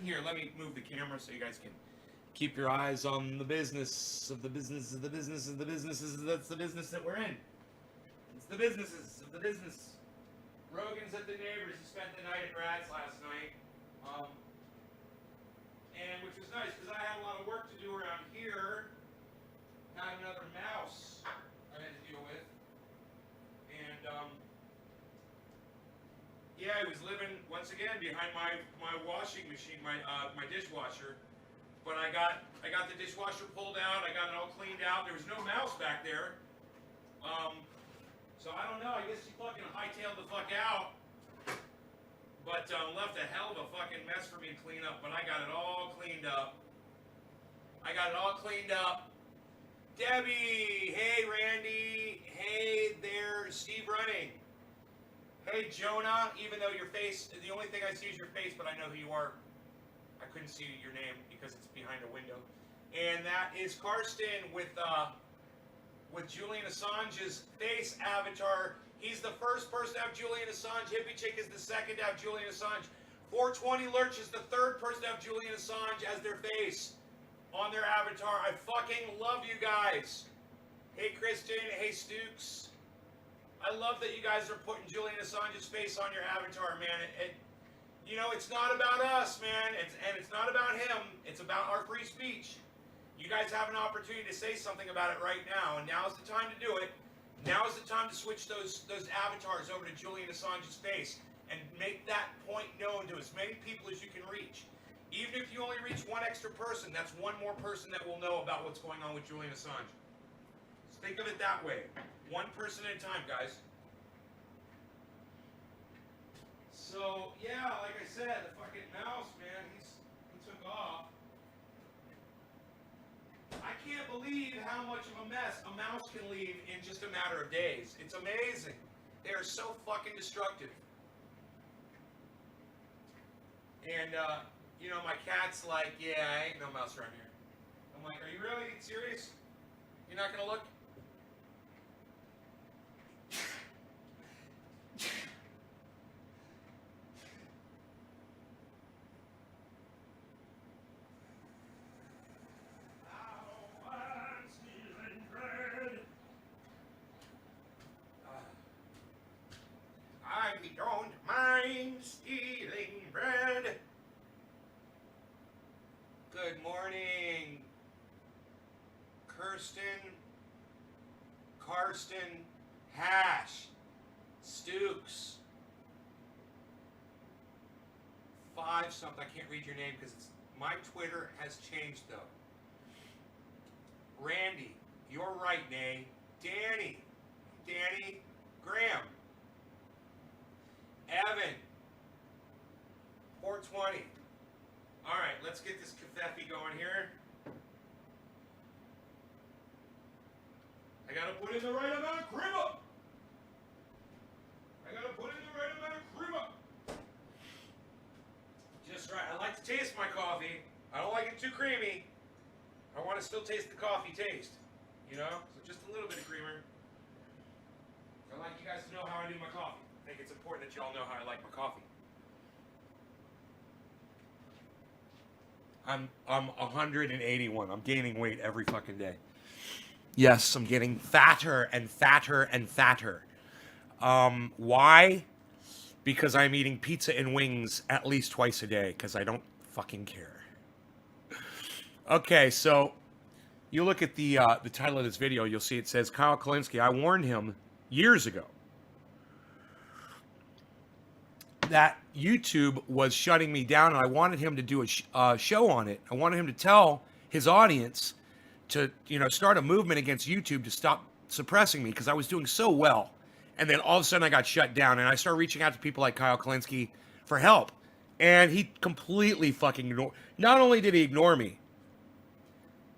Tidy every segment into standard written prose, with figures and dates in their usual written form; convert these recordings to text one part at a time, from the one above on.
here, let me move the camera so you guys can keep your eyes on the business of the business of the business of the businesses. That's the business that we're in. It's the businesses of the business. Rogan's at the neighbors. He spent the night at Brad's last night. And which was nice because I had a lot of work to do around here. Had another mouse I had to deal with. And yeah, he was living once again behind my washing machine, my dishwasher. But I got the dishwasher pulled out. I got it all cleaned out. There was no mouse back there. So I don't know. I guess he fucking hightailed the fuck out. But left a hell of a fucking mess for me to clean up. But I got it all cleaned up. Debbie! Hey, Randy! Hey there, Steve Running. Hey, Jonah. Even though your face, the only thing I see is your face, but I know who you are. I couldn't see your name because it's behind a window. And that is Karsten with Julian Assange's face avatar. He's the first person to have Julian Assange. Hippie Chick is the second to have Julian Assange. 420 Lurch is the third person to have Julian Assange as their face on their avatar. I fucking love you guys. Hey, Kristen. Hey, Stukes. I love that you guys are putting Julian Assange's face on your avatar, man. You know, it's not about us, man. It's not about him. It's about our free speech. You guys have an opportunity to say something about it right now, and now's the time to do it. Now is the time to switch those avatars over to Julian Assange's face and make that point known to as many people as you can reach. Even if you only reach one extra person, that's one more person that will know about what's going on with Julian Assange. So think of it that way. One person at a time, guys. So, yeah, like I said, the fucking mouse, man, he took off. I can't believe how much of a mess a mouse can leave in just a matter of days. It's amazing. They are so fucking destructive. And, you know, my cat's like, yeah, ain't no mouse around here. I'm like, are you really serious? You're not gonna look? I don't mind stealing bread. Good morning, Karsten, Hash, Stukes, 5 something. I can't read your name because my Twitter has changed though. Randy, you're right, Nay. Danny, Graham, Evan, 420. All right, let's get this kafefe going here. I gotta put in the right amount of creamer. Just right. I like to taste my coffee. I don't like it too creamy. I want to still taste the coffee taste. You know? So just a little bit of creamer. I like you guys to know how I do my coffee. I think it's important that you all know how I like my coffee. I'm 181. I'm gaining weight every fucking day. Yes, I'm getting fatter and fatter and fatter. Why? Because I'm eating pizza and wings at least twice a day because I don't fucking care. Okay, so you look at the title of this video, you'll see it says Kyle Kulinski. I warned him years ago that YouTube was shutting me down, and I wanted him to do a show on it. I wanted him to tell his audience to, you know, start a movement against YouTube to stop suppressing me because I was doing so well. And then all of a sudden I got shut down, and I started reaching out to people like Kyle Kulinski for help. And he completely fucking ignored. Not only did he ignore me,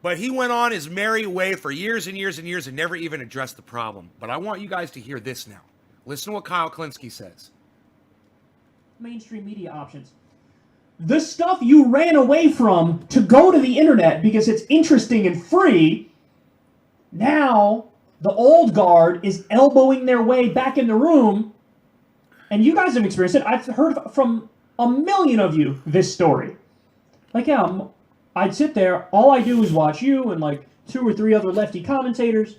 but he went on his merry way for years and years and years and never even addressed the problem. But I want you guys to hear this now. Listen to what Kyle Kulinski says. Mainstream media options. The stuff you ran away from to go to the internet because it's interesting and free, now the old guard is elbowing their way back in the room, and you guys have experienced it. I've heard from a million of you this story. Like, yeah, I'd sit there, all I do is watch you and like 2 or 3 other lefty commentators,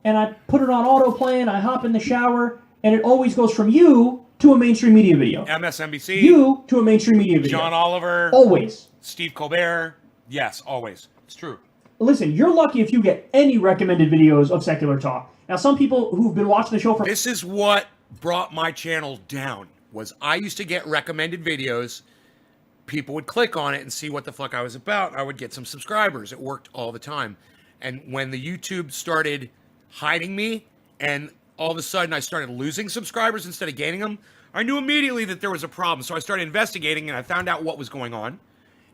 and I put it on autoplay and I hop in the shower, and it always goes from you to a mainstream media video. MSNBC. You to a mainstream media video. John Oliver. Always. Steve Colbert. Yes, always. It's true. Listen, you're lucky if you get any recommended videos of secular talk. Now, some people who've been watching the show for... This is what brought my channel down, was I used to get recommended videos. People would click on it and see what the fuck I was about. I would get some subscribers. It worked all the time. And when the YouTube started hiding me, and all of a sudden I started losing subscribers instead of gaining them, I knew immediately that there was a problem. So I started investigating, and I found out what was going on.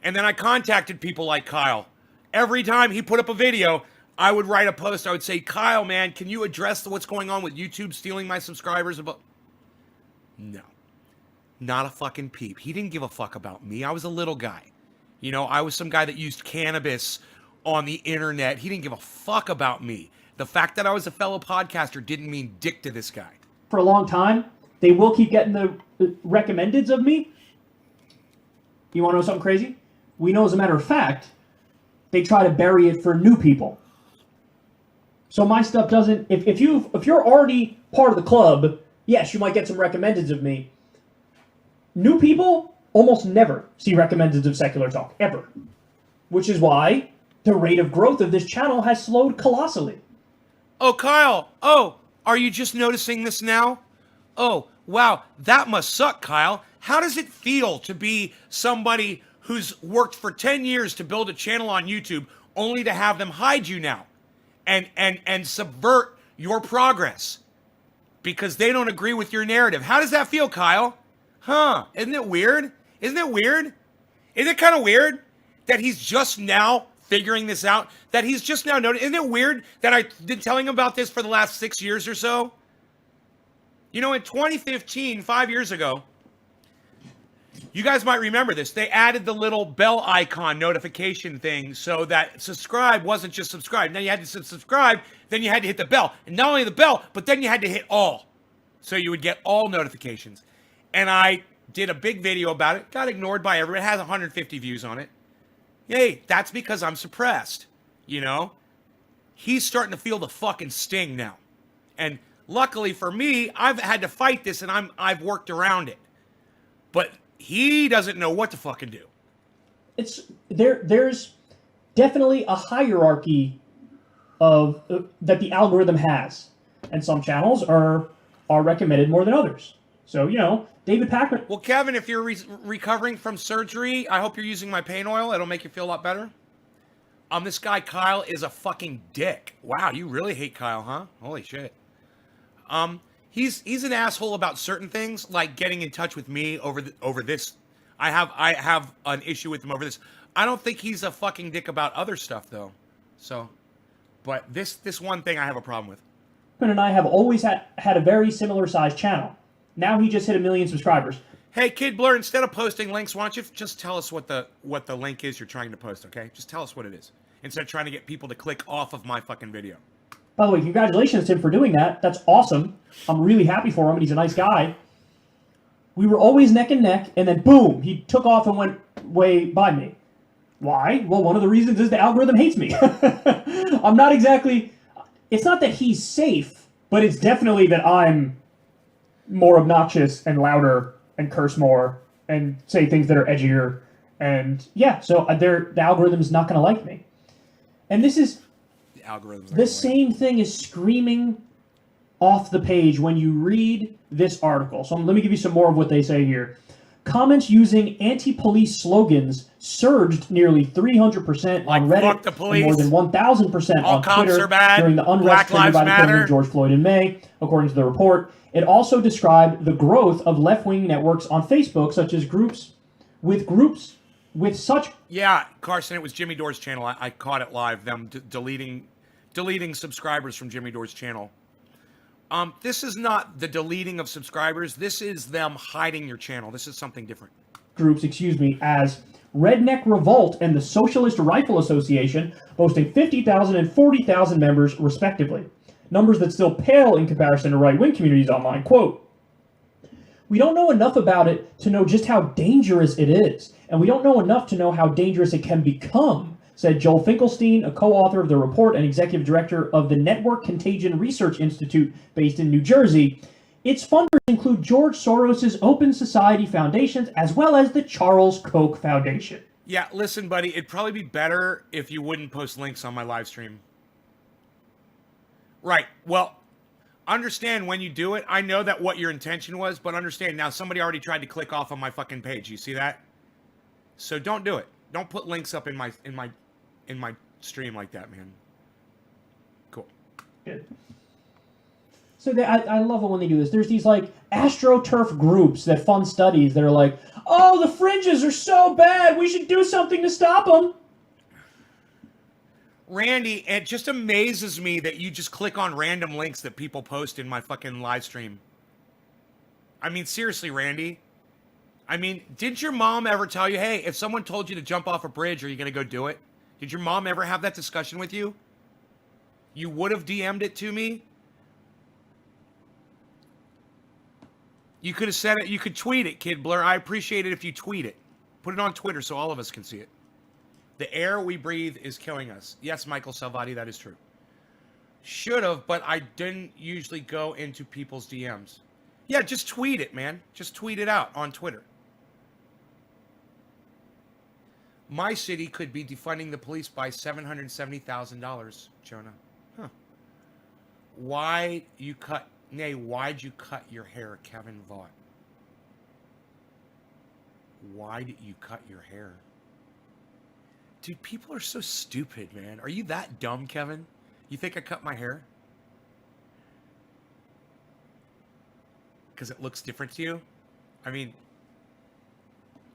And then I contacted people like Kyle. Every time he put up a video, I would write a post. I would say, Kyle, man, can you address what's going on with YouTube stealing my subscribers? No. Not a fucking peep. He didn't give a fuck about me. I was a little guy. You know, I was some guy that used cannabis on the internet. He didn't give a fuck about me. The fact that I was a fellow podcaster didn't mean dick to this guy. For a long time, they will keep getting the recommendeds of me. You want to know something crazy? We know, as a matter of fact, they try to bury it for new people. So my stuff doesn't... If you're already part of the club, yes, you might get some recommendeds of me. New people almost never see recommendeds of secular talk, ever. Which is why the rate of growth of this channel has slowed colossally. Oh, Kyle. Oh, are you just noticing this now? Oh, wow. That must suck, Kyle. How does it feel to be somebody who's worked for 10 years to build a channel on YouTube only to have them hide you now and subvert your progress because they don't agree with your narrative? How does that feel, Kyle? Huh? Isn't it weird? Isn't it weird? Isn't it kind of weird that he's just now figuring this out? That he's just now noticing? Isn't it weird that I've been telling him about this for the last 6 years or so? You know, in 2015, 5 years ago, you guys might remember this. They added the little bell icon notification thing so that subscribe wasn't just subscribe. Now you had to subscribe, then you had to hit the bell. And not only the bell, but then you had to hit all. So you would get all notifications. And I did a big video about it. Got ignored by everyone. It has 150 views on it. Yay, that's because I'm suppressed. You know? He's starting to feel the fucking sting now. And luckily for me, I've had to fight this and I've worked around it. But he doesn't know what to fucking do. There's definitely a hierarchy of that the algorithm has, and some channels are recommended more than others. So, you know, David Packman. Well, Kevin, if you're recovering from surgery, I hope you're using my pain oil. It'll make you feel a lot better. This guy Kyle is a fucking dick. Wow, you really hate Kyle, huh? Holy shit. He's an asshole about certain things, like getting in touch with me over this. I have an issue with him over this. I don't think he's a fucking dick about other stuff though. So, but this one thing I have a problem with. And I have always had a very similar sized channel. Now he just hit 1 million subscribers. Hey, Kid Blur, instead of posting links, why don't you just tell us what the link is you're trying to post, okay? Just tell us what it is instead of trying to get people to click off of my fucking video. By the way, congratulations to him for doing that. That's awesome. I'm really happy for him, and he's a nice guy. We were always neck and neck, and then boom, he took off and went way by me. Why? Well, one of the reasons is the algorithm hates me. I'm not exactly... It's not that he's safe, but it's definitely that I'm more obnoxious and louder and curse more and say things that are edgier. And yeah, so the algorithm's not going to like me. And this is... The same thing is screaming off the page when you read this article. So let me give you some more of what they say here. Comments using anti-police slogans surged nearly 300% on Reddit and more than 1,000% on Twitter during the unrest triggered by the killing of George Floyd in May, according to the report. It also described the growth of left-wing networks on Facebook, such as groups with such... Yeah, Carson, it was Jimmy Dore's channel. I caught it live, them deleting subscribers from Jimmy Dore's channel. This is not the deleting of subscribers. This is them hiding your channel. This is something different. Groups, as Redneck Revolt and the Socialist Rifle Association, boasting 50,000 and 40,000 members, respectively. Numbers that still pale in comparison to right-wing communities online. Quote, We don't know enough about it to know just how dangerous it is, and we don't know enough to know how dangerous it can become, said Joel Finkelstein, a co-author of the report and executive director of the Network Contagion Research Institute based in New Jersey. Its funders include George Soros' Open Society Foundations as well as the Charles Koch Foundation. Yeah, listen, buddy, it'd probably be better if you wouldn't post links on my live stream. Right. Well, understand when you do it, I know that what your intention was, but understand now somebody already tried to click off on my fucking page. You see that? So don't do it. Don't put links up in my stream like that, man. Cool. Good. So I love it when they do this. There's these like astroturf groups that fund studies that are like, oh, the fringes are so bad, we should do something to stop them. Randy, it just amazes me that you just click on random links that people post in my fucking live stream. I mean, seriously, Randy. I mean, did your mom ever tell you, hey, if someone told you to jump off a bridge, are you going to go do it? Did your mom ever have that discussion with you? You would have DM'd it to me? You could have said it. You could tweet it, Kid Blur. I appreciate it if you tweet it. Put it on Twitter so all of us can see it. The air we breathe is killing us. Yes, Michael Salvati, that is true. Should have, but I didn't usually go into people's DMs. Yeah, just tweet it, man. Just tweet it out on Twitter. My city could be defunding the police by $770,000, Jonah. Huh. Why'd you cut your hair, Kevin Vaught? Why did you cut your hair? Dude, people are so stupid, man. Are you that dumb, Kevin? You think I cut my hair? Because it looks different to you? I mean,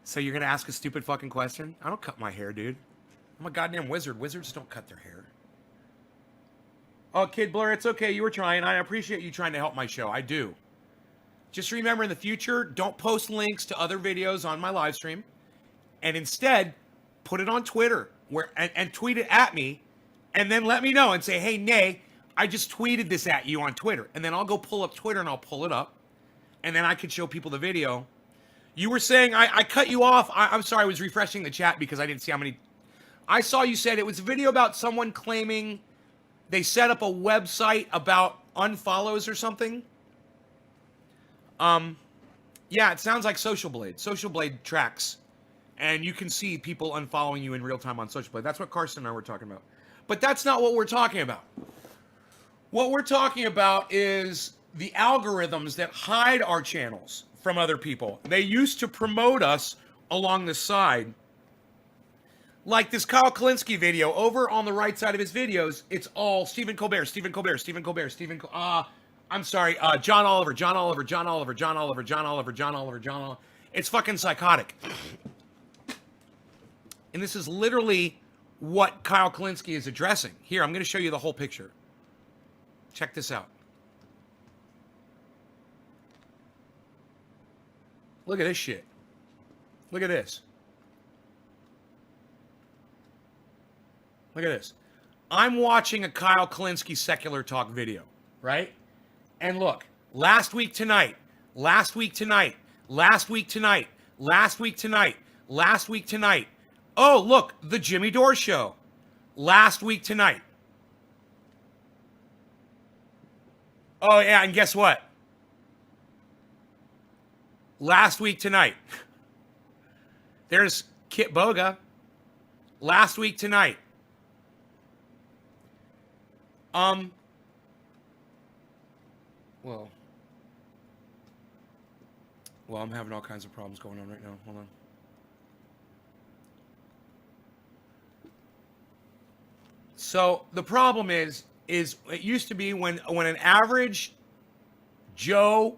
so you're going to ask a stupid fucking question? I don't cut my hair, dude. I'm a goddamn wizard. Wizards don't cut their hair. Oh, Kid Blur, it's okay. You were trying. I appreciate you trying to help my show. I do. Just remember in the future, don't post links to other videos on my live stream. And instead, put it on Twitter and tweet it at me. And then let me know and say, hey, Nay, I just tweeted this at you on Twitter. And then I'll go pull up Twitter and I'll pull it up. And then I could show people the video. You were saying I cut you off. I'm sorry. I was refreshing the chat because I didn't see how many. I saw you said it was a video about someone claiming they set up a website about unfollows or something. Yeah, it sounds like Social Blade. Social Blade tracks. And you can see people unfollowing you in real time on Social Blade. That's what Carson and I were talking about. But that's not what we're talking about. What we're talking about is the algorithms that hide our channels from other people. They used to promote us along the side. Like this Kyle Kalinske video, over on the right side of his videos, it's all Stephen Colbert, Stephen Colbert, Stephen Colbert, I'm sorry, John Oliver, John Oliver, John Oliver, John Oliver, John Oliver, John Oliver, John Oliver. It's fucking psychotic. And this is literally what Kyle Kalinske is addressing. Here, I'm going to show you the whole picture. Check this out. Look at this shit. Look at this. Look at this. I'm watching a Kyle Kalinske Secular Talk video, right? And look, last week tonight, last week tonight, last week tonight, last week tonight, last week tonight. Oh, look, the Jimmy Dore Show. Last week tonight. Oh, yeah, and guess what? Last week tonight. There's Kit Boga. Last week tonight. Well, I'm having all kinds of problems going on right now. Hold on. So the problem is it used to be when an average Joe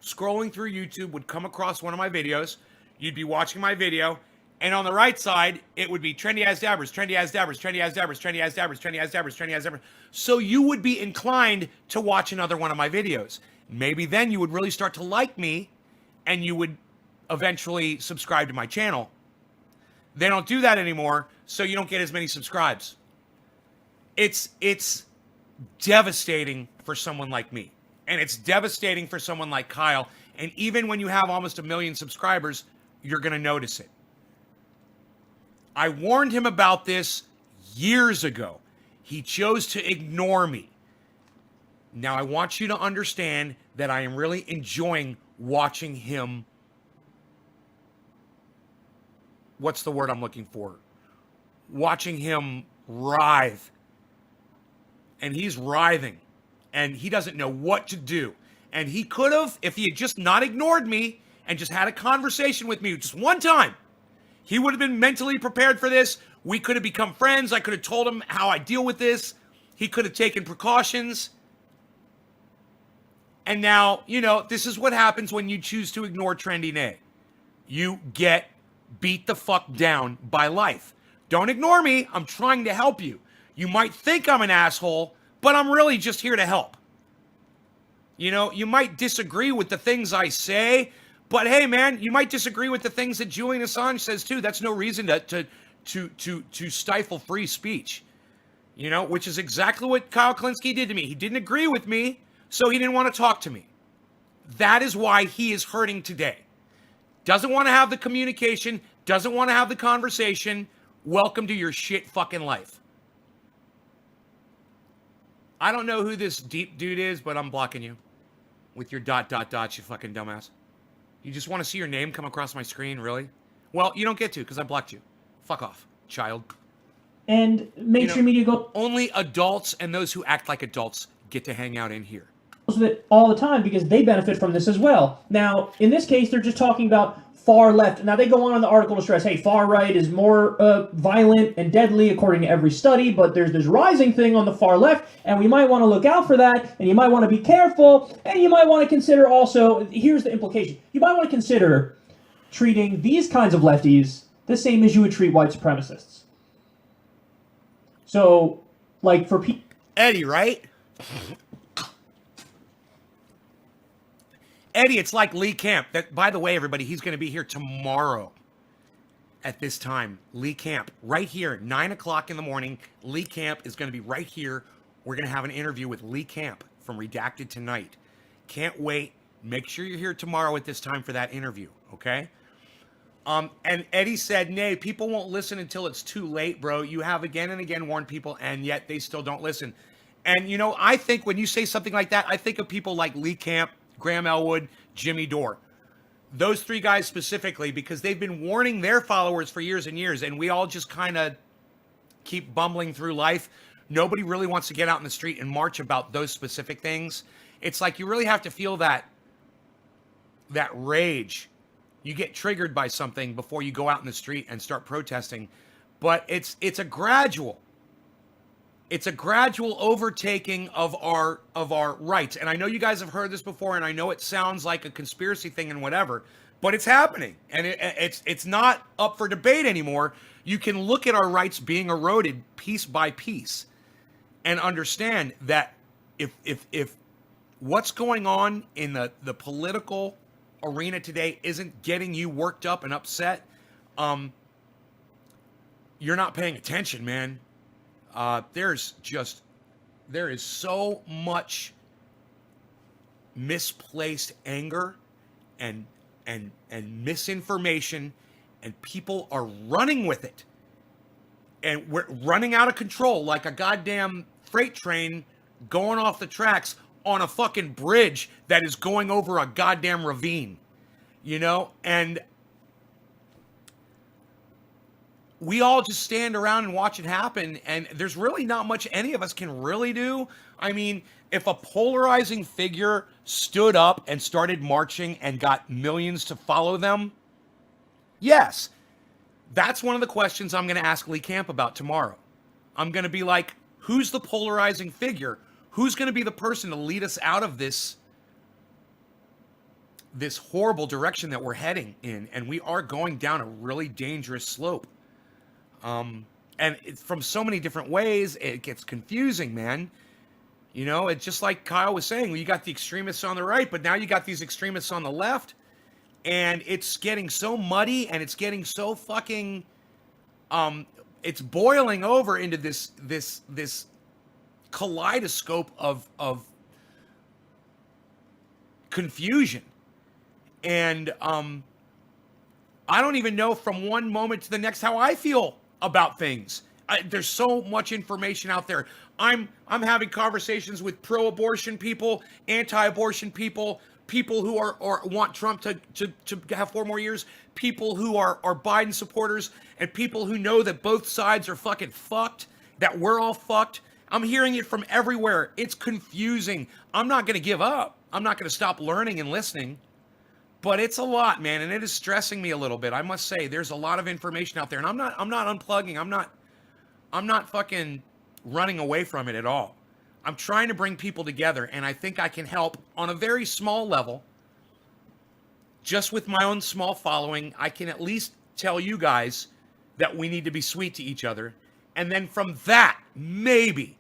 scrolling through YouTube would come across one of my videos, you'd be watching my video, and on the right side, it would be trendy as dabbers, trendy as dabbers, trendy as dabbers, trendy as dabbers, trendy as dabbers, trendy as dabbers. So you would be inclined to watch another one of my videos. Maybe then you would really start to like me, and you would eventually subscribe to my channel. They don't do that anymore, so you don't get as many subscribes. It's devastating for someone like me. And it's devastating for someone like Kyle. And even when you have almost 1 million subscribers, you're going to notice it. I warned him about this years ago. He chose to ignore me. Now, I want you to understand that I am really enjoying watching him. What's the word I'm looking for? Watching him writhe. And he's writhing. And he doesn't know what to do. And he could have, if he had just not ignored me and just had a conversation with me just one time, he would have been mentally prepared for this. We could have become friends. I could have told him how I deal with this. He could have taken precautions. And now, you know, this is what happens when you choose to ignore Trending A. You get beat the fuck down by life. Don't ignore me. I'm trying to help you. You might think I'm an asshole, but I'm really just here to help. You know, you might disagree with the things I say, but hey, man, you might disagree with the things that Julian Assange says too. That's no reason to stifle free speech. You know, which is exactly what Kyle Klinsky did to me. He didn't agree with me, so he didn't want to talk to me. That is why he is hurting today. Doesn't want to have the communication, doesn't want to have the conversation. Welcome to your shit fucking life. I don't know who this deep dude is, but I'm blocking you. With your ... you fucking dumbass. You just want to see your name come across my screen, really? Well, you don't get to, because I blocked you. Fuck off, child. And mainstream media goes only adults and those who act like adults get to hang out in here. with it all the time because they benefit from this as well. Now, in this case, they're just talking about far left. Now, they go on in the article to stress, hey, far right is more violent and deadly according to every study, but there's this rising thing on the far left, and we might want to look out for that, and you might want to be careful, and you might want to consider also, here's the implication, you might want to consider treating these kinds of lefties the same as you would treat white supremacists. So, like, for people... Eddie, right? Eddie, it's like Lee Camp. That, by the way, everybody, he's going to be here tomorrow at this time. Lee Camp, right here, 9 o'clock in the morning. Lee Camp is going to be right here. We're going to have an interview with Lee Camp from Redacted Tonight. Can't wait. Make sure you're here tomorrow at this time for that interview, okay? And Eddie said, nay, people won't listen until it's too late, bro. You have again and again warned people, and yet they still don't listen. And, you know, I think when you say something like that, I think of people like Lee Camp, Graham Elwood, Jimmy Dore. Those three guys specifically, because they've been warning their followers for years and years, and we all just kind of keep bumbling through life. Nobody really wants to get out in the street and march about those specific things. It's like you really have to feel that rage. You get triggered by something before you go out in the street and start protesting. But it's a gradual overtaking of our rights. And I know you guys have heard this before, and I know it sounds like a conspiracy thing and whatever, but it's happening. And it's not up for debate anymore. You can look at our rights being eroded piece by piece and understand that if what's going on in the political arena today isn't getting you worked up and upset, you're not paying attention, man. There is so much misplaced anger and misinformation, and people are running with it. And we're running out of control like a goddamn freight train going off the tracks on a fucking bridge that is going over a goddamn ravine, you know? And we all just stand around and watch it happen, and there's really not much any of us can really do. I mean, if a polarizing figure stood up and started marching and got millions to follow them, yes, that's one of the questions I'm going to ask Lee Camp about tomorrow. I'm going to be like, who's the polarizing figure? Who's going to be the person to lead us out of this horrible direction that we're heading in? And we are going down a really dangerous slope. And it's from so many different ways, it gets confusing, man. You know, it's just like Kyle was saying, you got the extremists on the right, but now you got these extremists on the left, and it's getting so muddy, and it's getting so fucking, it's boiling over into this kaleidoscope of confusion. And I don't even know from one moment to the next how I feel about things. There's so much information out there. I'm having conversations with pro-abortion people, anti-abortion people, people who are want Trump to have 4 more years, people who are Biden supporters, and people who know that both sides are fucking fucked, that we're all fucked. I'm hearing it from everywhere. It's confusing. I'm not going to give up. I'm not going to stop learning and listening. But it's a lot, man, and it is stressing me a little bit. I must say, there's a lot of information out there, and I'm not unplugging. I'm not fucking running away from it at all. I'm trying to bring people together, and I think I can help on a very small level. Just with my own small following, I can at least tell you guys that we need to be sweet to each other. And then from that, maybe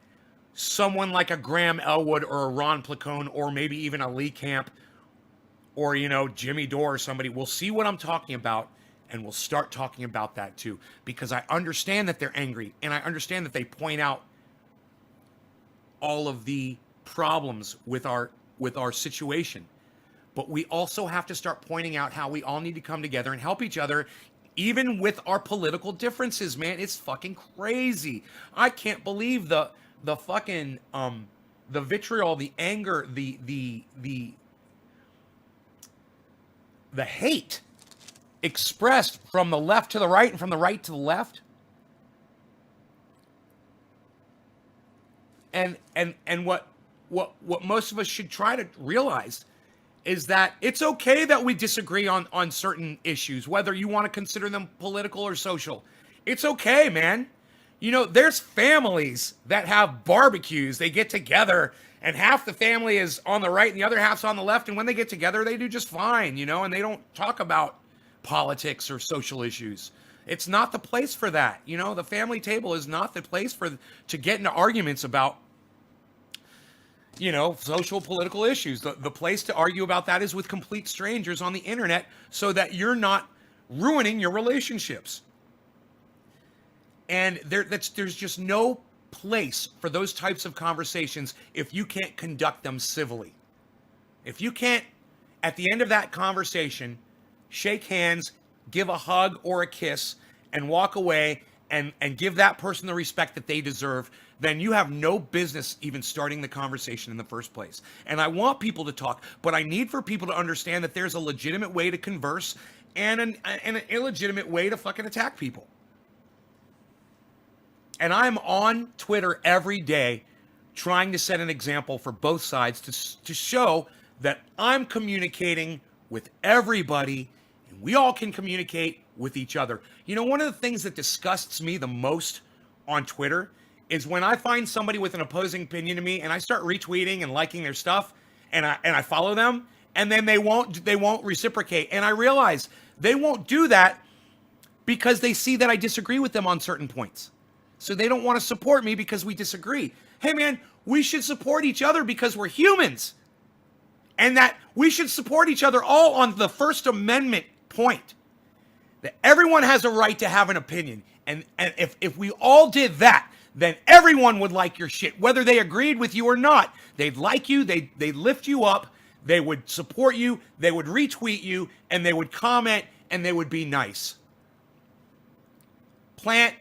someone like a Graham Elwood or a Ron Placone or maybe even a Lee Camp or, Jimmy Dore or somebody will see what I'm talking about, and we'll start talking about that too. Because I understand that they're angry, and I understand that they point out all of the problems with our situation. But we also have to start pointing out how we all need to come together and help each other, even with our political differences, man. It's fucking crazy. I can't believe the fucking the vitriol, the anger, the hate expressed from the left to the right and from the right to the left. And what most of us should try to realize is that it's okay that we disagree on certain issues, whether you want to consider them political or social. It's okay, man. There's families that have barbecues. They get together, and half the family is on the right and the other half's on the left. And when they get together, they do just fine, and they don't talk about politics or social issues. It's not the place for that. The family table is not the place to get into arguments about, social, political issues. The place to argue about that is with complete strangers on the internet so that you're not ruining your relationships. And there's just no place for those types of conversations if you can't conduct them civilly. If you can't, at the end of that conversation, shake hands, give a hug or a kiss, and walk away and give that person the respect that they deserve, then you have no business even starting the conversation in the first place. And I want people to talk, but I need for people to understand that there's a legitimate way to converse and an illegitimate way to fucking attack people. And I'm on Twitter every day trying to set an example for both sides to show that I'm communicating with everybody, and we all can communicate with each other. One of the things that disgusts me the most on Twitter is when I find somebody with an opposing opinion to me and I start retweeting and liking their stuff and I follow them, and then they won't reciprocate. And I realize they won't do that because they see that I disagree with them on certain points. So they don't want to support me because we disagree. Hey man, we should support each other because we're humans. And that we should support each other all on the First Amendment point. That everyone has a right to have an opinion. And if we all did that, then everyone would like your shit, whether they agreed with you or not. They'd like you, they'd lift you up, they would support you, they would retweet you, and they would comment, and they would be nice. Plant,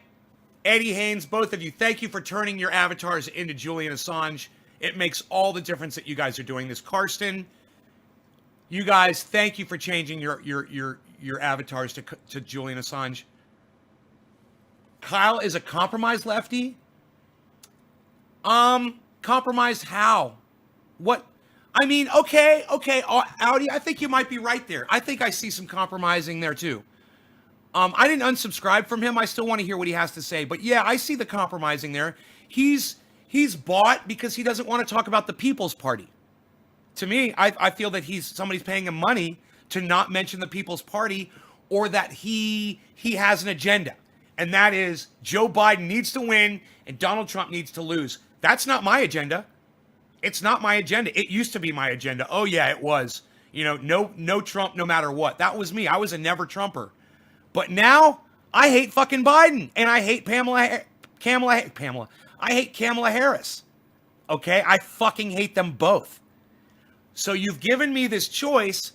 Eddie Haynes, both of you, thank you for turning your avatars into Julian Assange. It makes all the difference that you guys are doing this. Karsten, you guys, thank you for changing your avatars to Julian Assange. Kyle is a compromised lefty. Compromised how? What? I mean, okay, Audi, I think you might be right there. I think I see some compromising there too. I didn't unsubscribe from him. I still want to hear what he has to say. But yeah, I see the compromising there. He's bought because he doesn't want to talk about the People's Party. To me, I feel that somebody's paying him money to not mention the People's Party, or that he has an agenda. And that is Joe Biden needs to win and Donald Trump needs to lose. That's not my agenda. It's not my agenda. It used to be my agenda. Oh yeah, it was. No Trump no matter what. That was me. I was a never Trumper. But now I hate fucking Biden, and I hate I hate Kamala Harris. Okay? I fucking hate them both. So you've given me this choice,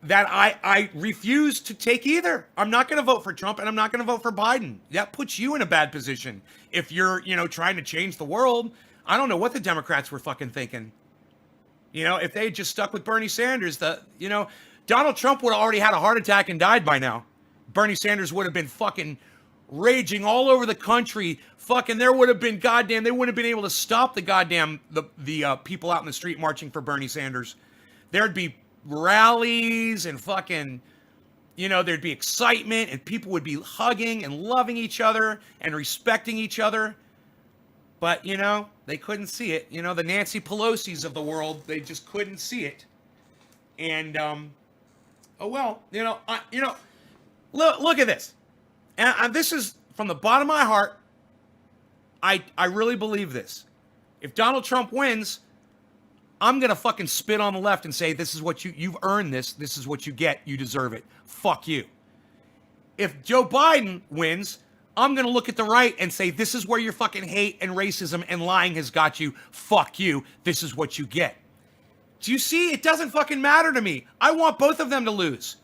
that I refuse to take either. I'm not going to vote for Trump, and I'm not going to vote for Biden. That puts you in a bad position if you're, trying to change the world. I don't know what the Democrats were fucking thinking. If they had just stuck with Bernie Sanders, Donald Trump would have already had a heart attack and died by now. Bernie Sanders would have been fucking raging all over the country. Fucking, there would have been they wouldn't have been able to stop the people out in the street marching for Bernie Sanders. There'd be rallies and fucking, there'd be excitement and people would be hugging and loving each other and respecting each other. But, they couldn't see it. The Nancy Pelosi's of the world, they just couldn't see it. And, look at this. And this is from the bottom of my heart. I really believe this. If Donald Trump wins, I'm going to fucking spit on the left and say, this is what you've earned this. This is what you get. You deserve it. Fuck you. If Joe Biden wins, I'm going to look at the right and say, this is where your fucking hate and racism and lying has got you. Fuck you. This is what you get. Do you see? It doesn't fucking matter to me. I want both of them to lose.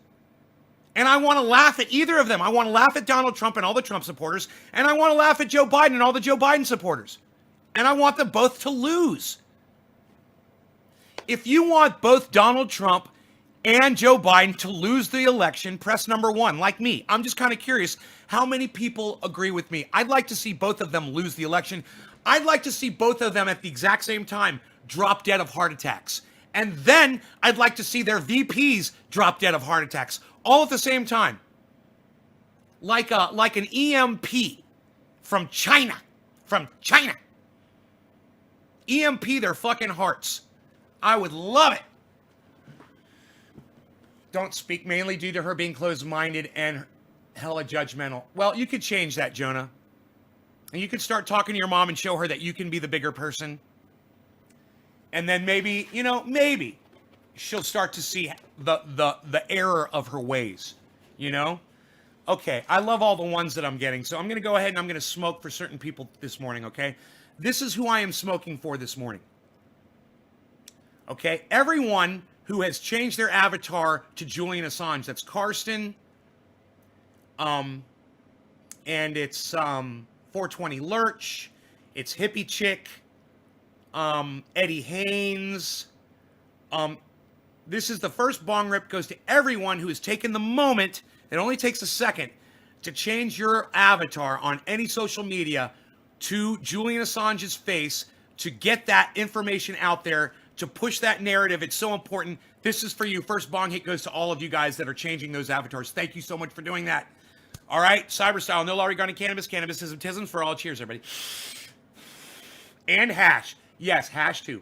And I want to laugh at either of them. I want to laugh at Donald Trump and all the Trump supporters. And I want to laugh at Joe Biden and all the Joe Biden supporters. And I want them both to lose. If you want both Donald Trump and Joe Biden to lose the election, press number 1, like me. I'm just kind of curious how many people agree with me. I'd like to see both of them lose the election. I'd like to see both of them at the exact same time drop dead of heart attacks. And then I'd like to see their VPs drop dead of heart attacks all at the same time. Like an EMP from China. EMP their fucking hearts. I would love it. Don't speak mainly due to her being closed-minded and hella judgmental. Well, you could change that, Jonah. And you could start talking to your mom and show her that you can be the bigger person. And then maybe she'll start to see the error of her ways, Okay, I love all the ones that I'm getting. So I'm going to go ahead and I'm going to smoke for certain people this morning, okay? This is who I am smoking for this morning. Okay, everyone who has changed their avatar to Julian Assange. That's Karsten. And it's 420 Lurch. It's Hippie Chick. Eddie Haynes. This is the first bong rip. Goes to everyone who has taken the moment. It only takes a second to change your avatar on any social media to Julian Assange's face to get that information out there, to push that narrative. It's so important. This is for you. First bong hit goes to all of you guys that are changing those avatars. Thank you so much for doing that. All right, cyber style. No law regarding cannabis. Cannabis is tisms for all. Cheers, everybody. And hash. Yes, hash too.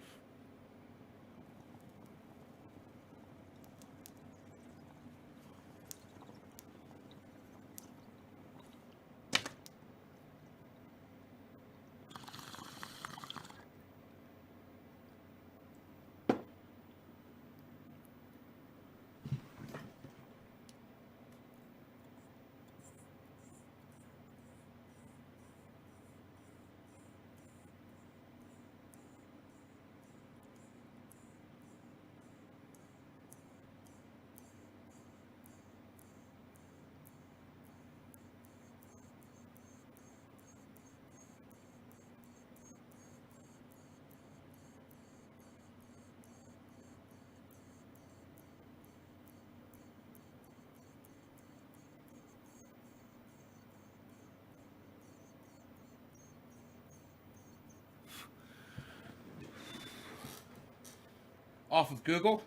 Off of Google.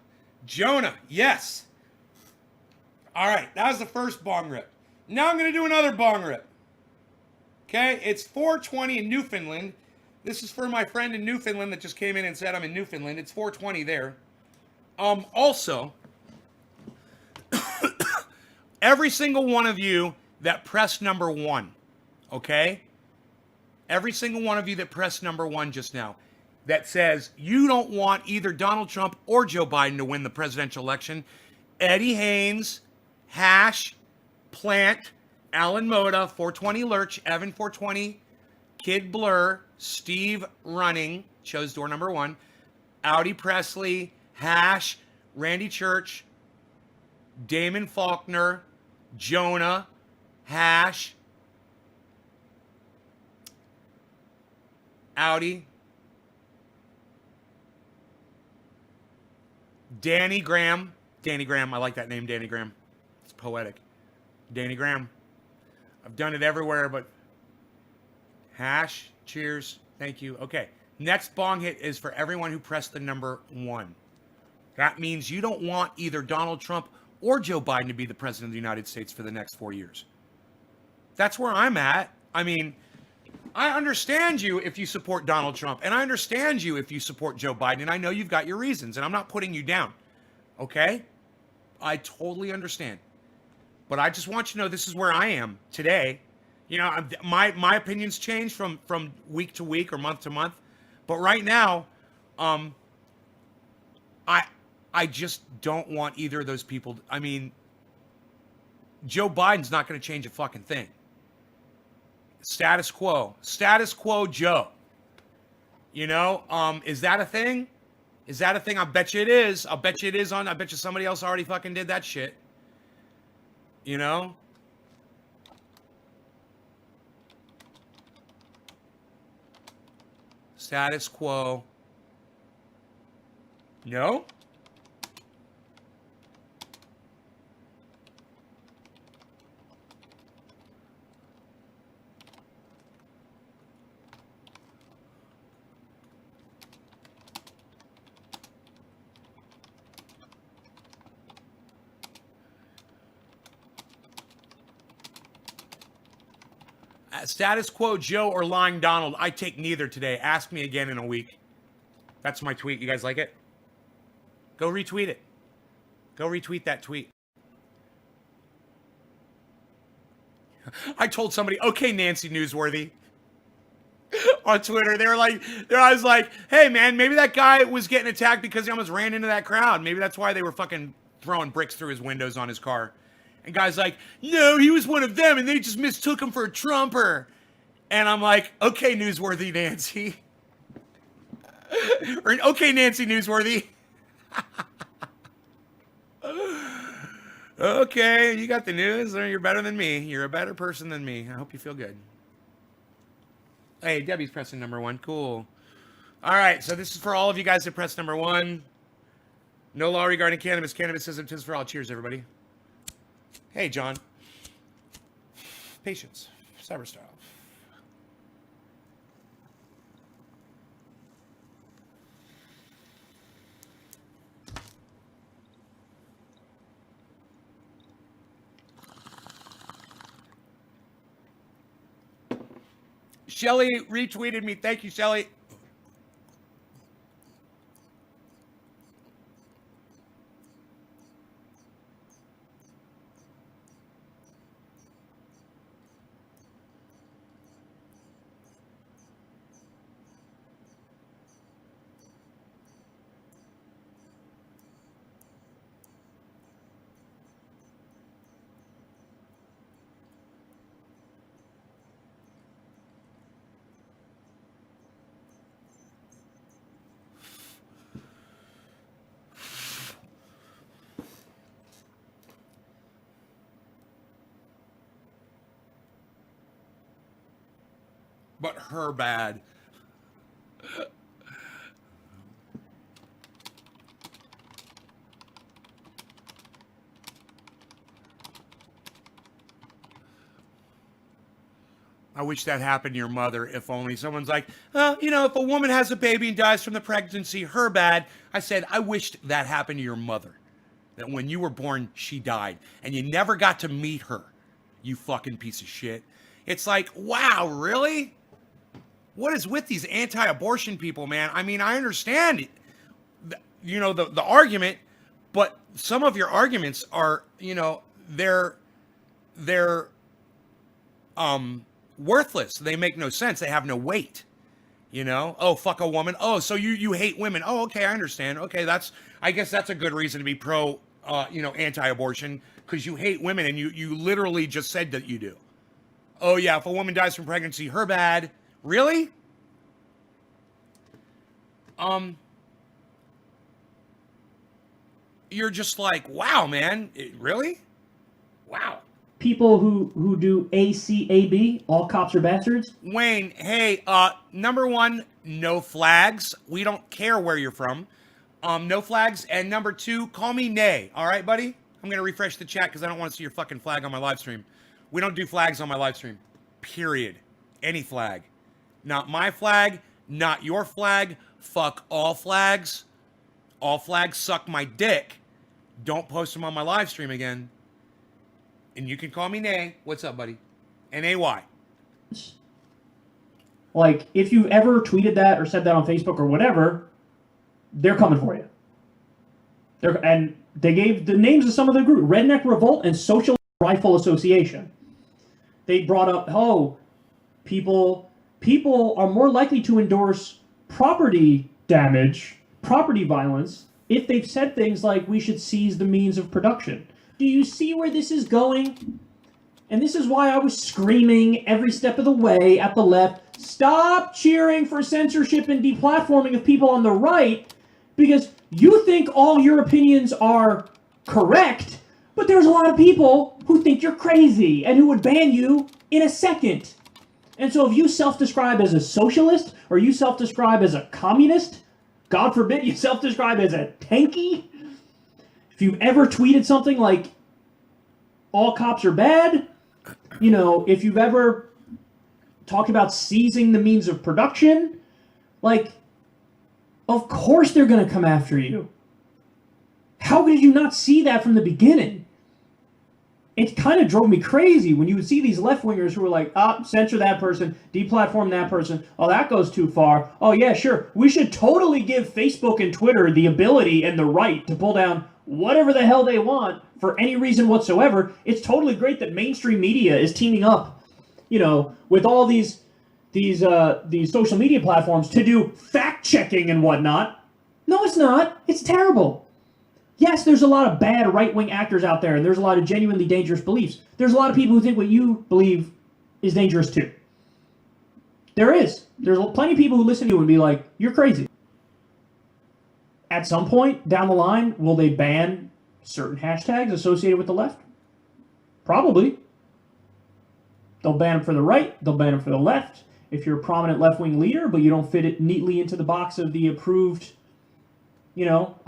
Jonah, yes. All right, that was the first bong rip. Now I'm going to do another bong rip. Okay, it's 420 in Newfoundland. This is for my friend in Newfoundland that just came in and said I'm in Newfoundland. It's 420 there. Also, every single one of you that pressed number 1, okay? Every single one of you that pressed number 1 just now, that says you don't want either Donald Trump or Joe Biden to win the presidential election. Eddie Haynes, Hash, Plant, Alan Moda, 420 Lurch, Evan 420, Kid Blur, Steve Running, chose door number 1, Audi Presley, Hash, Randy Church, Damon Faulkner, Jonah, Hash, Audi, Danny Graham. Danny Graham, I like that name, Danny Graham. It's poetic. Danny Graham. I've done it everywhere, but Hash, cheers, thank you. Okay, next bong hit is for everyone who pressed the number 1. That means you don't want either Donald Trump or Joe Biden to be the president of the United States for the next 4 years. That's where I'm at. I mean, I understand you if you support Donald Trump, and I understand you if you support Joe Biden, and I know you've got your reasons, and I'm not putting you down, okay? I totally understand. But I just want you to know this is where I am today. You know, my opinions change from week to week or month to month, but right now, I just don't want either of those people. I mean, Joe Biden's not going to change a fucking thing. Status quo Joe. You know, is that a thing? Is that a thing? I bet you it is. I bet you it is I bet you somebody else already fucking did that shit. You know? Status quo. No? Status quo Joe or lying Donald. I take neither today. Ask me again in a week. That's my tweet. You guys like it? Go retweet it. Go retweet that tweet. I told somebody, okay, Nancy Newsworthy, on Twitter. I was like, hey man, maybe that guy was getting attacked because he almost ran into that crowd. Maybe that's why they were fucking throwing bricks through his windows on his car. And guy's like, no, he was one of them, and they just mistook him for a Trumper. And I'm like, okay, Newsworthy Nancy. Or, okay, Nancy Newsworthy. Okay, you got the news. You're better than me. You're a better person than me. I hope you feel good. Hey, Debbie's pressing number 1. Cool. All right, so this is for all of you guys that pressed number 1. No law regarding cannabis. Cannabisism, 'tis for all. Cheers, everybody. Hey, John. Patience. Cyber style. Shelly retweeted me. Thank you, Shelly. But her bad. I wish that happened to your mother. If only someone's like, you know, if a woman has a baby and dies from the pregnancy, her bad. I said, I wished that happened to your mother. That when you were born, she died. And you never got to meet her. You fucking piece of shit. It's like, wow, really? What is with these anti-abortion people, man? I mean, I understand, you know, the argument, but some of your arguments are, you know, they're worthless. They make no sense. They have no weight. You know? Oh, fuck a woman. Oh, so you hate women. Oh, okay, I understand. Okay, I guess that's a good reason to be pro, you know, anti-abortion, because you hate women and you literally just said that you do. Oh yeah, if a woman dies from pregnancy, her bad. Really? you're just like, wow, man, really? Wow. People who do ACAB, all cops are bastards. Wayne, hey, number one, no flags. We don't care where you're from. No flags. And number two, call me Nay. All right, buddy? I'm going to refresh the chat because I don't want to see your fucking flag on my live stream. We don't do flags on my live stream. Period. Any flag. Not my flag, not your flag. Fuck all flags. All flags suck my dick. Don't post them on my live stream again. And you can call me Nay. What's up, buddy? N-A-Y. Like, if you've ever tweeted that or said that on Facebook or whatever, they're coming for you. And they gave the names of some of the group: Redneck Revolt and Social Rifle Association. They brought up, people are more likely to endorse property damage, property violence, if they've said things like, we should seize the means of production. Do you see where this is going? And this is why I was screaming every step of the way at the left, stop cheering for censorship and deplatforming of people on the right, because you think all your opinions are correct, but there's a lot of people who think you're crazy and who would ban you in a second. And so if you self-describe as a socialist, or you self-describe as a communist, God forbid you self-describe as a tanky, if you've ever tweeted something like, all cops are bad, if you've ever talked about seizing the means of production, like, of course they're going to come after you. How did you not see that from the beginning? It kind of drove me crazy when you would see these left-wingers who were like, censor that person, deplatform that person, oh, that goes too far, oh yeah, sure, we should totally give Facebook and Twitter the ability and the right to pull down whatever the hell they want for any reason whatsoever. It's totally great that mainstream media is teaming up, with all these social media platforms to do fact-checking and whatnot. No, it's not. It's terrible. Yes, there's a lot of bad right-wing actors out there, and there's a lot of genuinely dangerous beliefs. There's a lot of people who think what you believe is dangerous too. There is. There's plenty of people who listen to you and be like, you're crazy. At some point down the line, will they ban certain hashtags associated with the left? Probably. They'll ban them for the right. They'll ban them for the left. If you're a prominent left-wing leader, but you don't fit it neatly into the box of the approved,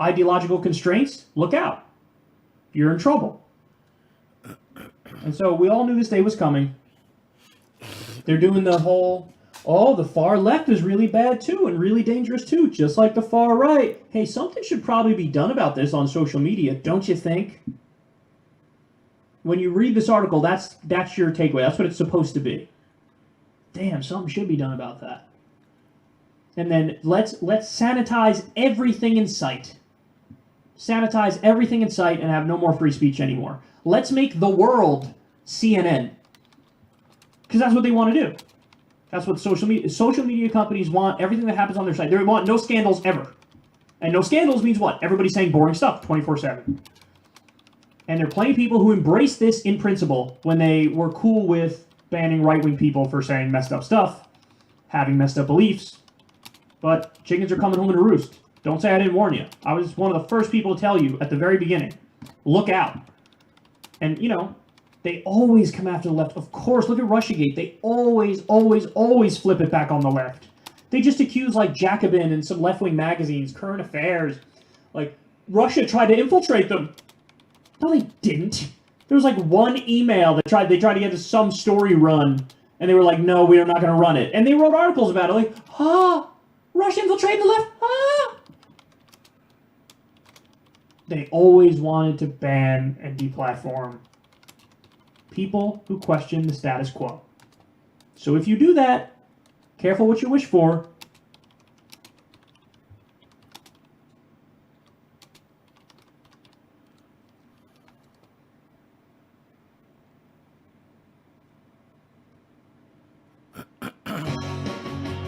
ideological constraints, look out. You're in trouble. And so we all knew this day was coming. They're doing the whole, the far left is really bad too and really dangerous too, just like the far right. Hey, something should probably be done about this on social media, don't you think? When you read this article, that's your takeaway. That's what it's supposed to be. Damn, something should be done about that. And then let's sanitize everything in sight. Sanitize everything in sight and have no more free speech anymore. Let's make the world CNN. Because that's what they want to do. That's what social media companies want. Everything that happens on their site. They want no scandals ever. And no scandals means what? Everybody's saying boring stuff 24/7. And there are plenty of people who embrace this in principle when they were cool with banning right-wing people for saying messed up stuff, having messed up beliefs. But chickens are coming home to roost. Don't say I didn't warn you. I was one of the first people to tell you at the very beginning. Look out. And, they always come after the left. Of course, look at Russiagate. They always flip it back on the left. They just accuse, Jacobin and some left-wing magazines, Current Affairs. Russia tried to infiltrate them. No, they didn't. There was, one email that they tried to get some story run. And they were like, no, we are not going to run it. And they wrote articles about it, Russia infiltrated the left, They always wanted to ban and deplatform people who question the status quo. So if you do that, careful what you wish for.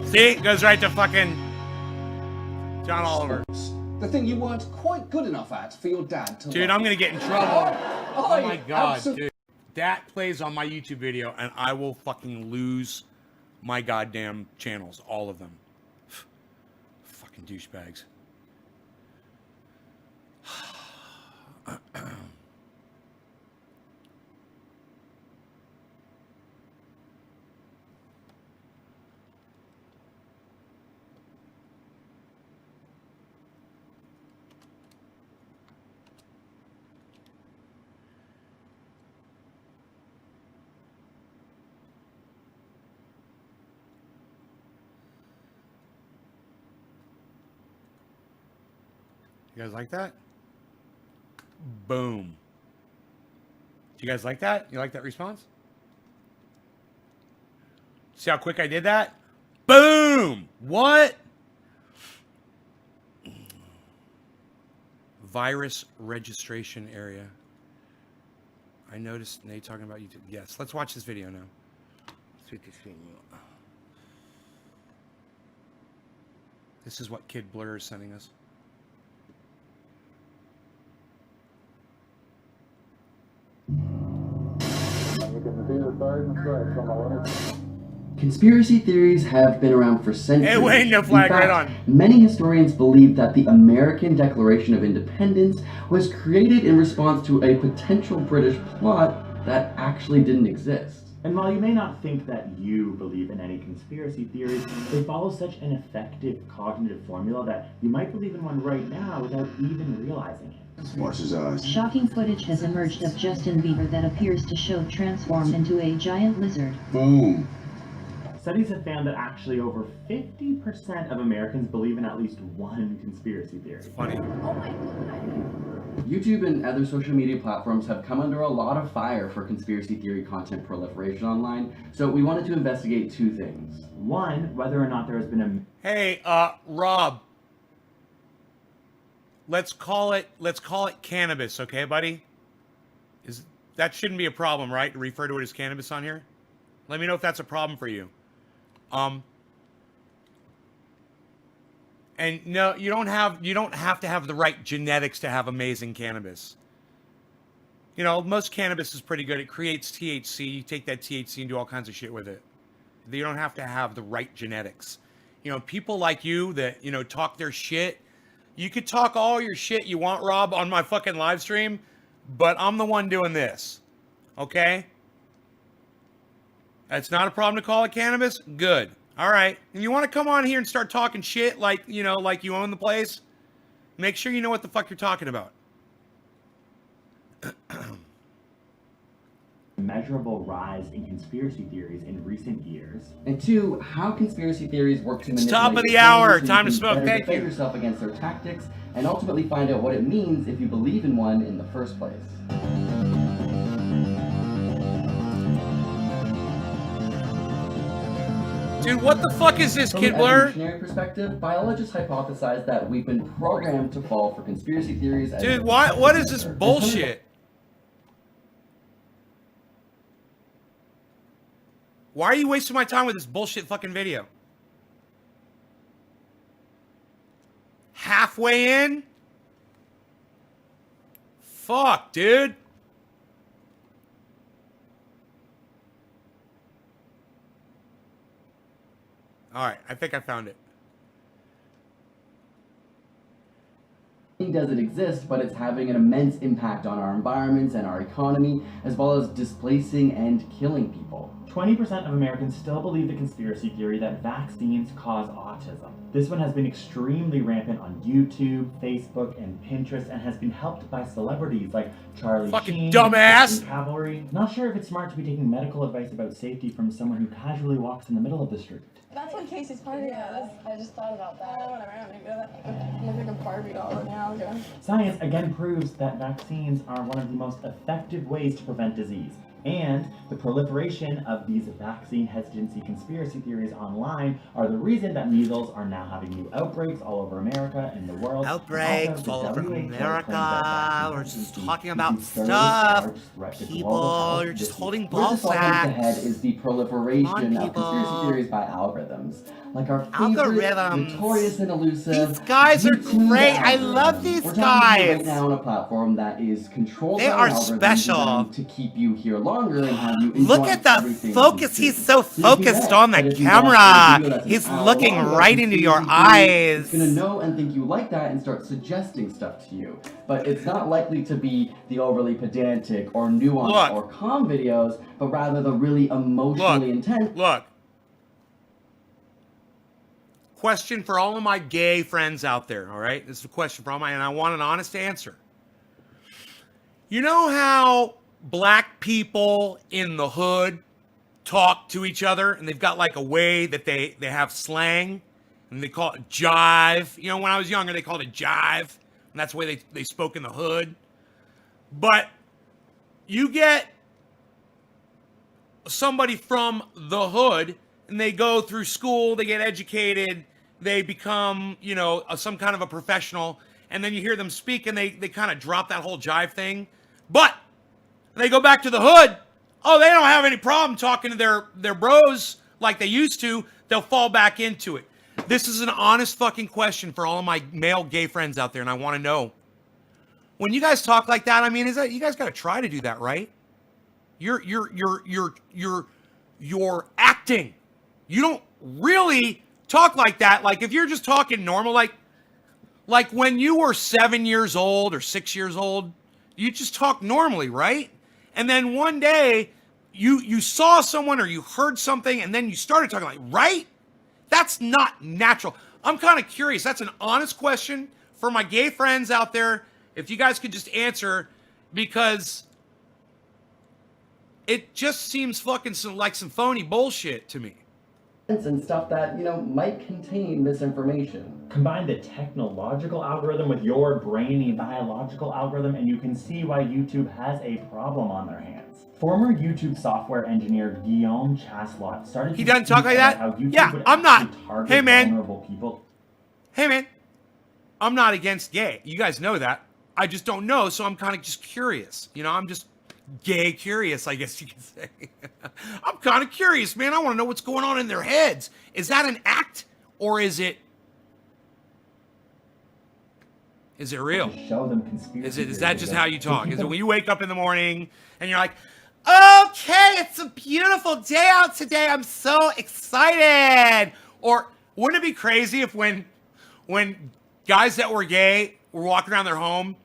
See? Goes right to fucking John Oliver. The thing you weren't quite good enough at for your dad to Dude, love. I'm gonna get in trouble. Oh my god, absolutely. dude. That plays on my YouTube video and I will fucking lose my goddamn channels. All of them. Fucking douchebags. You guys like that? Boom. Do you guys like that? You like that response? See how quick I did that? Boom! What? Virus registration area. I noticed Nate talking about YouTube. Yes, let's watch this video now. Let's this video. This is what Kid Blur is sending us. Conspiracy theories have been around for centuries. Hey, Wayne, no flag, In fact, right on. Many historians believe that the American Declaration of Independence was created in response to a potential British plot that actually didn't exist. And while you may not think that you believe in any conspiracy theories, they follow such an effective cognitive formula that you might believe in one right now without even realizing it. Watch his eyes. Shocking footage has emerged of Justin Bieber that appears to show transformed into a giant lizard. Boom. Studies have found that actually over 50% of Americans believe in at least one conspiracy theory. Funny. Oh my god. YouTube and other social media platforms have come under a lot of fire for conspiracy theory content proliferation online, so we wanted to investigate two things. One, whether or not there has been a... Hey, Rob. Let's call it cannabis, okay, buddy? That shouldn't be a problem, right? To refer to it as cannabis on here? Let me know if that's a problem for you. And no, you don't have to have the right genetics to have amazing cannabis. You know, most cannabis is pretty good. It creates THC. You take that THC and do all kinds of shit with it. You don't have to have the right genetics. You know, people like you that, you know, talk their shit. You could talk all your shit you want, Rob, on my fucking live stream, but I'm the one doing this. Okay? That's not a problem to call it cannabis? Good. All right. And you want to come on here and start talking shit like, you know, like you own the place? Make sure you know what the fuck you're talking about. measurable rise in conspiracy theories in recent years. And two, how conspiracy theories work to manipulate... Top of the hour. Time to smoke. Thank you. Defend yourself against their tactics, and ultimately find out what it means if you believe in one in the first place. Dude, what the fuck is this, Kid From an Blur? evolutionary perspective, biologists hypothesize that we've been programmed to fall for conspiracy theories. Dude, what is this bullshit? Why are you wasting my time with this bullshit fucking video? Halfway in? Fuck, dude. Alright, I think I found it. Doesn't exist, but it's having an immense impact on our environments and our economy, as well as displacing and killing people. 20% of Americans still believe the conspiracy theory that vaccines cause autism. This one has been extremely rampant on YouTube, Facebook, and Pinterest, and has been helped by celebrities like Charlie Fucking Sheen, dumbass! Cavalry. Not sure if it's smart to be taking medical advice about safety from someone who casually walks in the middle of the street. That's what Casey's party is. I just thought about that. Whatever, I'm gonna do that. I'm like a Barbie doll right now. Okay. Science again proves that vaccines are one of the most effective ways to prevent disease. And the proliferation of these vaccine hesitancy conspiracy theories online are the reason that measles are now having new outbreaks all over America and the world. Outbreaks Also, all the over WHO America. claims that We're vaccine just hesitancy talking is about the third stuff. largest threat to global People, health you're just this holding year. ball Where this all comes sacks. ahead is the proliferation Come on, of conspiracy people. theories by algorithms. Like our favorite, Algorithms. notorious and elusive... These guys are YouTube great. I algorithm. love these We're talking to you guys. right now on a platform that is controlled They by are algorithms special. designed to keep you here longer. longer and have you Look enjoy at the everything focus. you He's see. so So you can focused bet on that the if you watch a video camera. that's an He's hour looking long about right into your conspiracy theories, eyes. it's gonna know and think you like that and start suggesting stuff to you. But it's not likely to be the overly pedantic or nuanced or calm videos, but rather the really emotionally intense. Look. Question for all of my gay friends out there, all right? This is a question for all my, and I want an honest answer. You know how black people in the hood talk to each other, and they've got like a way that they have slang, and they call it jive. You know, when I was younger, they called it jive, and that's the way they spoke in the hood. But you get somebody from the hood, and they go through school, they get educated, they become, you know, some kind of a professional, and then you hear them speak, and they kind of drop that whole jive thing. But they go back to the hood. Oh, they don't have any problem talking to their bros like they used to. They'll fall back into it. This is an honest fucking question for all of my male gay friends out there, and I want to know. When you guys talk like that, I mean, is that you guys got to try to do that, right? You're acting. You don't really talk like that. Like if you're just talking normal, like when you were 7 years old or 6 years old, you just talk normally, right? And then one day you saw someone or you heard something and then you started talking like, right? That's not natural. I'm kind of curious. That's an honest question for my gay friends out there. If you guys could just answer, because it just seems fucking like some phony bullshit to me. And stuff that, you know, might contain misinformation. Combine the technological algorithm with your brainy biological algorithm, and you can see why YouTube has a problem on their hands. Former YouTube software engineer Guillaume Chaslot started. He doesn't talk like that? Yeah, I'm not. Hey, man. Vulnerable people. Hey, man. I'm not against gay. You guys know that. I just don't know, so I'm kind of just curious. You know, I'm just gay curious, I guess you could say. I'm kind of curious, man. I want to know what's going on in their heads. Is that an act or is it real? Show them conspiracy. Is that just how you talk? Is it when you wake up in the morning and you're like, okay, it's a beautiful day out today. I'm so excited. Or wouldn't it be crazy if when guys that were gay were walking around their home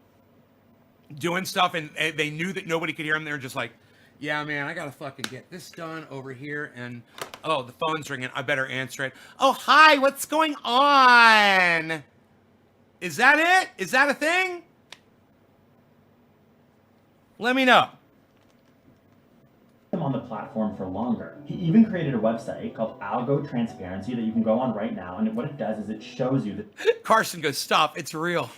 doing stuff and they knew that nobody could hear them? They were just like, yeah, man, I gotta fucking get this done over here. And oh, the phone's ringing. I better answer it. Oh, hi, what's going on? Is that it? Is that a thing? Let me know. On the platform for longer. He even created a website called Algo Transparency that you can go on right now, and what it does is it shows you that Carson goes, stop, it's real.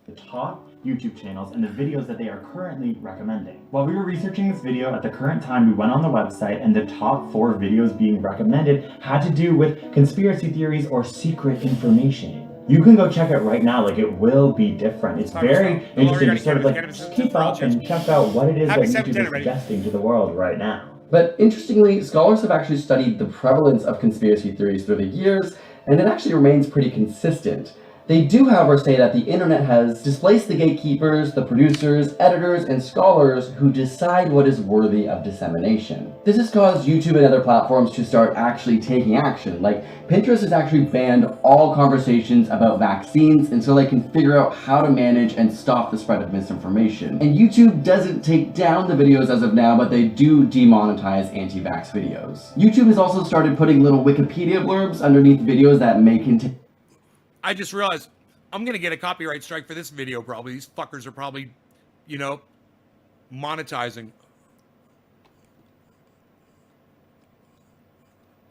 The top YouTube channels and the videos that they are currently recommending. While we were researching this video, at the current time we went on the website and the top 4 videos being recommended had to do with conspiracy theories or secret information. You can go check it right now, like it will be different. It's very interesting to sort of like keep up and check out what it is that YouTube is suggesting to the world right now. But interestingly, scholars have actually studied the prevalence of conspiracy theories through the years, and it actually remains pretty consistent. They do, however, say that the internet has displaced the gatekeepers, the producers, editors, and scholars who decide what is worthy of dissemination. This has caused YouTube and other platforms to start actually taking action. Like, Pinterest has actually banned all conversations about vaccines until they can figure out how to manage and stop the spread of misinformation. And YouTube doesn't take down the videos as of now, but they do demonetize anti-vax videos. YouTube has also started putting little Wikipedia blurbs underneath videos that may contain. I just realized I'm going to get a copyright strike for this video probably. These fuckers are probably, you know, monetizing.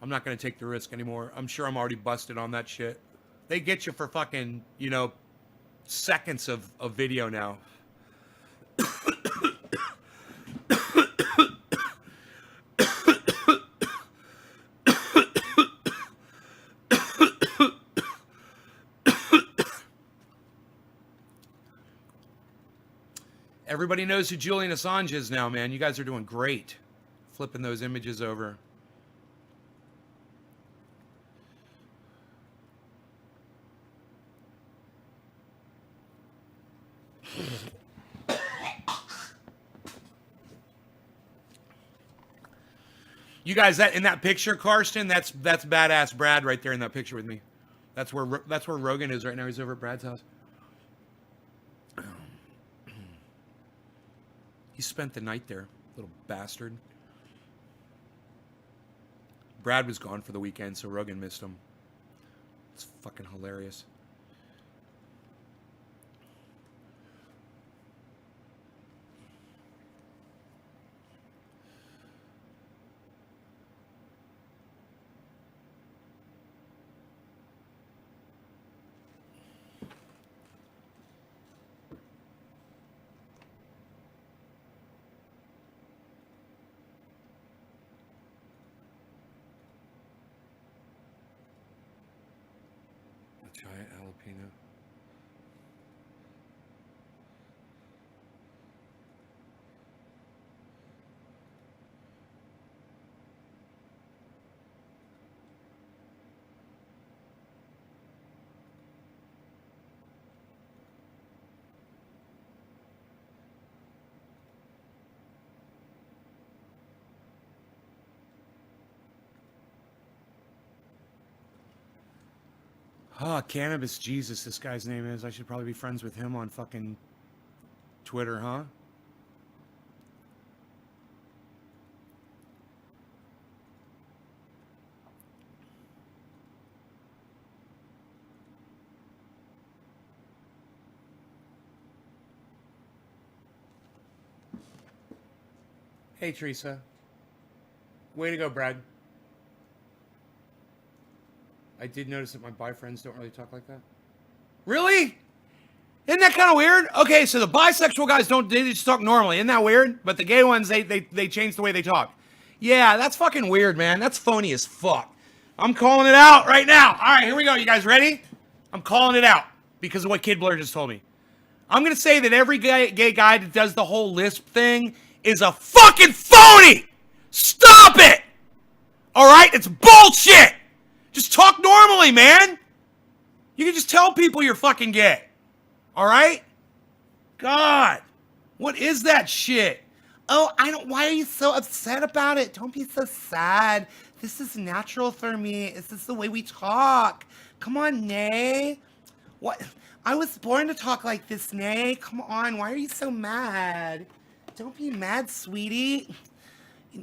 I'm not going to take the risk anymore. I'm sure I'm already busted on that shit. They get you for fucking, you know, seconds of video now. Everybody knows who Julian Assange is now, man. You guys are doing great. Flipping those images over. You guys, that in that picture, Karsten, that's badass Brad right there in that picture with me. That's where Rogan is right now. He's over at Brad's house. He spent the night there, little bastard. Brad was gone for the weekend, so Rogan missed him. It's fucking hilarious. Giant jalapeno. Oh, Cannabis Jesus, this guy's name is. I should probably be friends with him on fucking Twitter, huh? Hey, Teresa. Way to go, Brad. I did notice that my bi friends don't really talk like that. Really? Isn't that kind of weird? Okay, so the bisexual guys they just talk normally. Isn't that weird? But the gay ones, they change the way they talk. Yeah, that's fucking weird, man. That's phony as fuck. I'm calling it out right now. All right, here we go. You guys ready? I'm calling it out because of what Kid Blur just told me. I'm going to say that every gay guy that does the whole lisp thing is a fucking phony. Stop it. All right? It's bullshit. Just talk normally, man. You can just tell people you're fucking gay. All right? God. What is that shit? Oh, why are you so upset about it? Don't be so sad. This is natural for me. This is the way we talk. Come on, Nay. What? I was born to talk like this, Nay. Come on. Why are you so mad? Don't be mad, sweetie.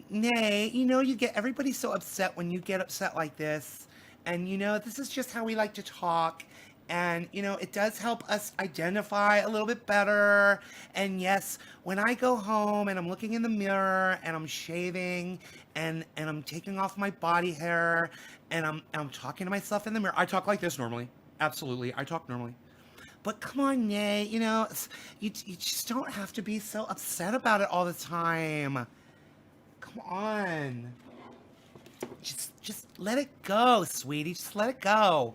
Nay, you get everybody so upset when you get upset like this. And, this is just how we like to talk. And, it does help us identify a little bit better. And yes, when I go home and I'm looking in the mirror and I'm shaving and I'm taking off my body hair and I'm talking to myself in the mirror. I talk like this normally. Absolutely. I talk normally. But come on, Nay, you just don't have to be so upset about it all the time. Come on. Just let it go, sweetie. Just let it go.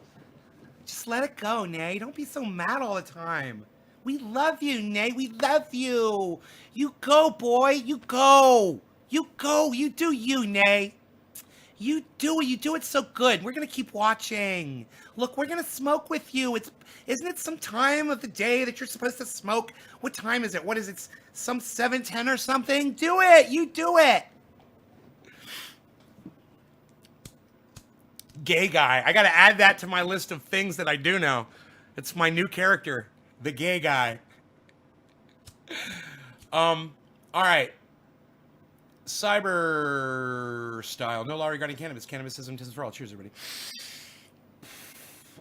Just let it go, Nay. Don't be so mad all the time. We love you, Nay. We love you. You go, boy. You go. You go. You do you, Nay. You do it. You do it so good. We're going to keep watching. Look, we're going to smoke with you. Isn't it some time of the day that you're supposed to smoke? What time is it? What is it? Some 7:10 or something? Do it. You do it. Gay guy. I got to add that to my list of things that I do know. It's my new character, the gay guy. All right. Cyber style. No law regarding cannabis. Cannabis isn't for all. Cheers, everybody.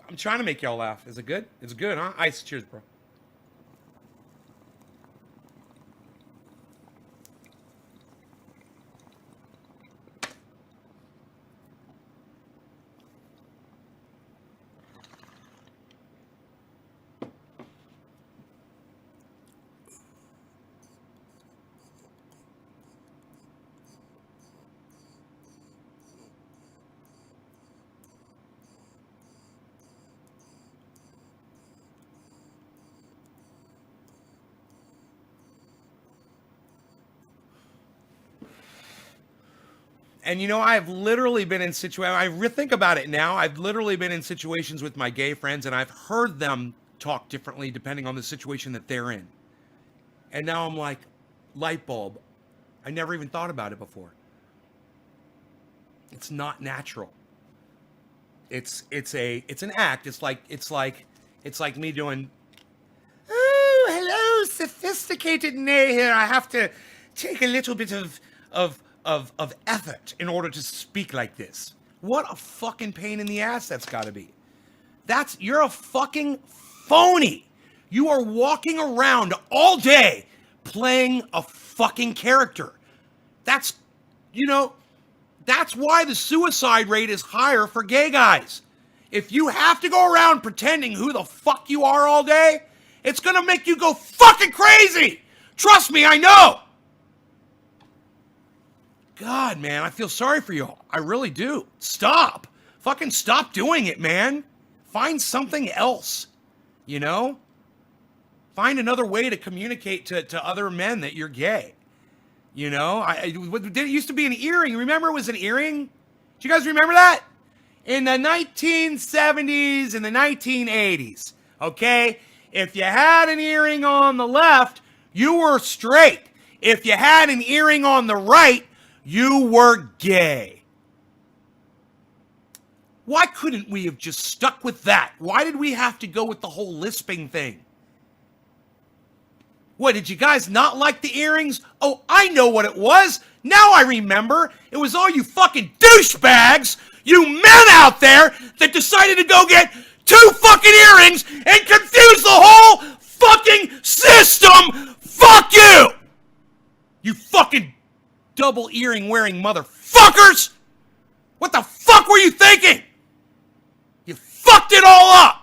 I'm trying to make y'all laugh. Is it good? It's good, huh? Ice. Cheers, bro. And I've literally been in situations, I think about it now, I've literally been in situations with my gay friends and I've heard them talk differently depending on the situation that they're in. And now I'm like, light bulb. I never even thought about it before. It's not natural. It's an act. It's like me doing, oh, hello, sophisticated nay here. I have to take a little bit of effort in order to speak like this. What a fucking pain in the ass that's got to be. You're a fucking phony. You are walking around all day playing a fucking character. That's why the suicide rate is higher for gay guys. If you have to go around pretending who the fuck you are all day, it's gonna make you go fucking crazy. Trust me, I know. God, man, I feel sorry for you. I really do. Stop. Fucking stop doing it, man. Find something else, you know? Find another way to communicate to other men that you're gay. You know? It used to be an earring. Remember it was an earring? Do you guys remember that? In the 1970s and the 1980s, okay? If you had an earring on the left, you were straight. If you had an earring on the right, you were gay. Why couldn't we have just stuck with that? Why did we have to go with the whole lisping thing? What, did you guys not like the earrings? Oh, I know what it was. Now I remember. It was all you fucking douchebags, you men out there that decided to go get 2 fucking earrings and confuse the whole fucking system. Fuck you! You fucking double earring wearing motherfuckers! What the fuck were you thinking? You fucked it all up!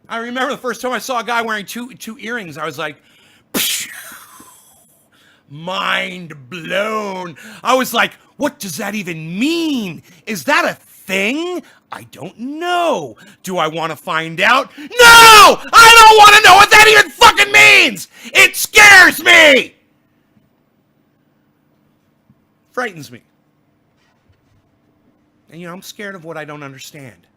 I remember the first time I saw a guy wearing two earrings, I was like, mind blown. I was like, what does that even mean? Is that a thing? I don't know. Do I want to find out? No! I don't want to know what that even fucking means! It scares me! Frightens me. And I'm scared of what I don't understand.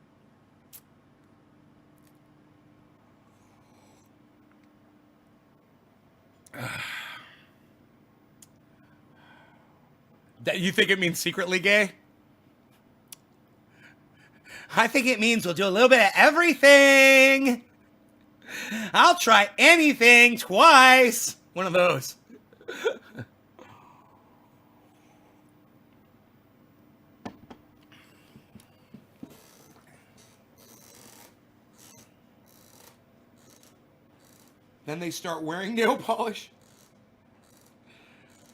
That you think it means secretly gay? I think it means we'll do a little bit of everything. I'll try anything twice. One of those. Then they start wearing nail polish.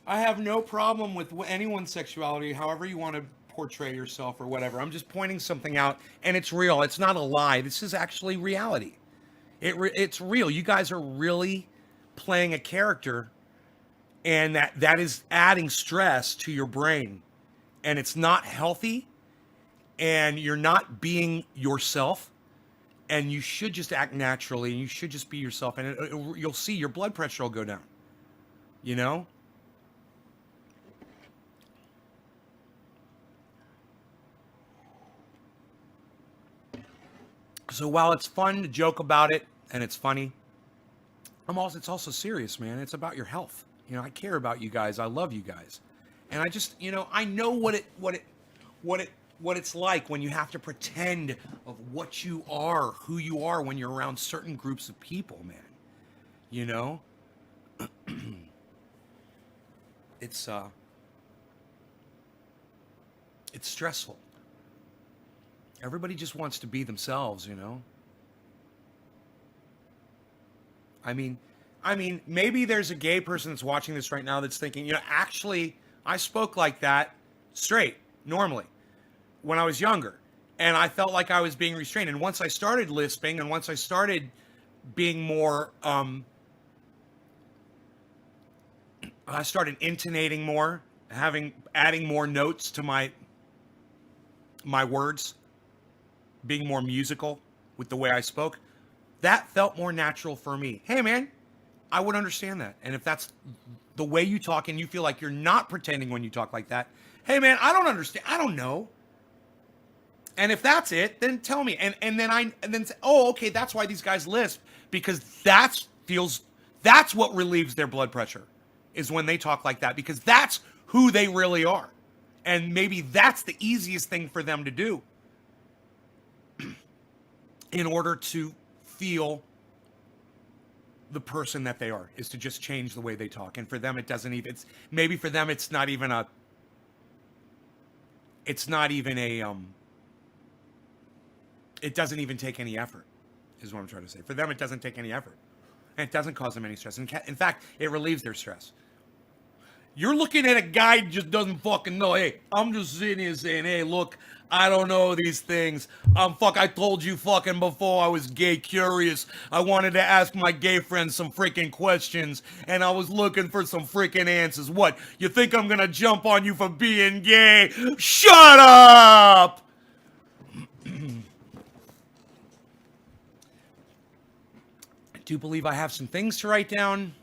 I have no problem with anyone's sexuality, however you want to portray yourself or whatever. I'm just pointing something out, and it's real. It's not a lie. This is actually reality. It's real. You guys are really playing a character, and that is adding stress to your brain, and it's not healthy, and you're not being yourself. And you should just act naturally, and you should just be yourself, and you'll see your blood pressure will go down. You know? So while it's fun to joke about it, and it's funny, it's also serious, man. It's about your health. I care about you guys. I love you guys. And I just, I know what it's like when you have to pretend of what you are, who you are when you're around certain groups of people, man. It's stressful. Everybody just wants to be themselves, I mean, maybe there's a gay person that's watching this right now that's thinking, actually, I spoke like that straight, normally, when I was younger, and I felt like I was being restrained. And once I started lisping, and once I started being more, I started intonating more, adding more notes to my words, being more musical with the way I spoke. That felt more natural for me. Hey, man, I would understand that. And if that's the way you talk, and you feel like you're not pretending when you talk like that, hey, man, I don't understand. I don't know. And if that's it, then tell me. And then say, oh, okay, that's why these guys lisp, because that's what relieves their blood pressure, is when they talk like that, because that's who they really are. And maybe that's the easiest thing for them to do in order to feel the person that they are, is to just change the way they talk. And for them, it doesn't even, maybe for them, it's not even a, it doesn't even take any effort, is what I'm trying to say. For them, it doesn't take any effort. And it doesn't cause them any stress. In fact, it relieves their stress. You're looking at a guy who just doesn't fucking know. Hey, I'm just sitting here saying, hey, look, I don't know these things. I told you fucking before I was gay curious. I wanted to ask my gay friends some freaking questions, and I was looking for some freaking answers. What, you think I'm gonna jump on you for being gay? Shut up! I do believe I have some things to write down.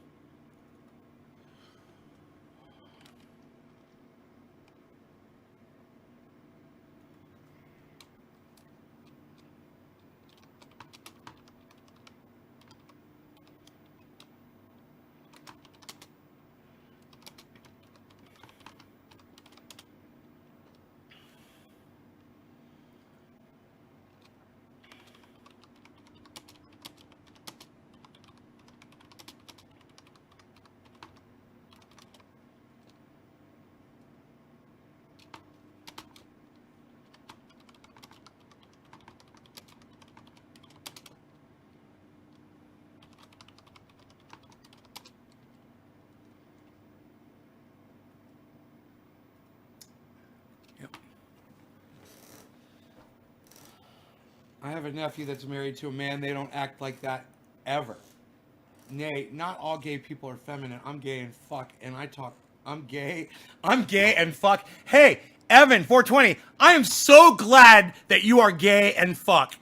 I have a nephew that's married to a man. They don't act like that ever. Nay, not all gay people are feminine. I'm gay and fuck, and I talk. I'm gay and fuck. Hey, Evan, 420, I am so glad that you are gay and fuck.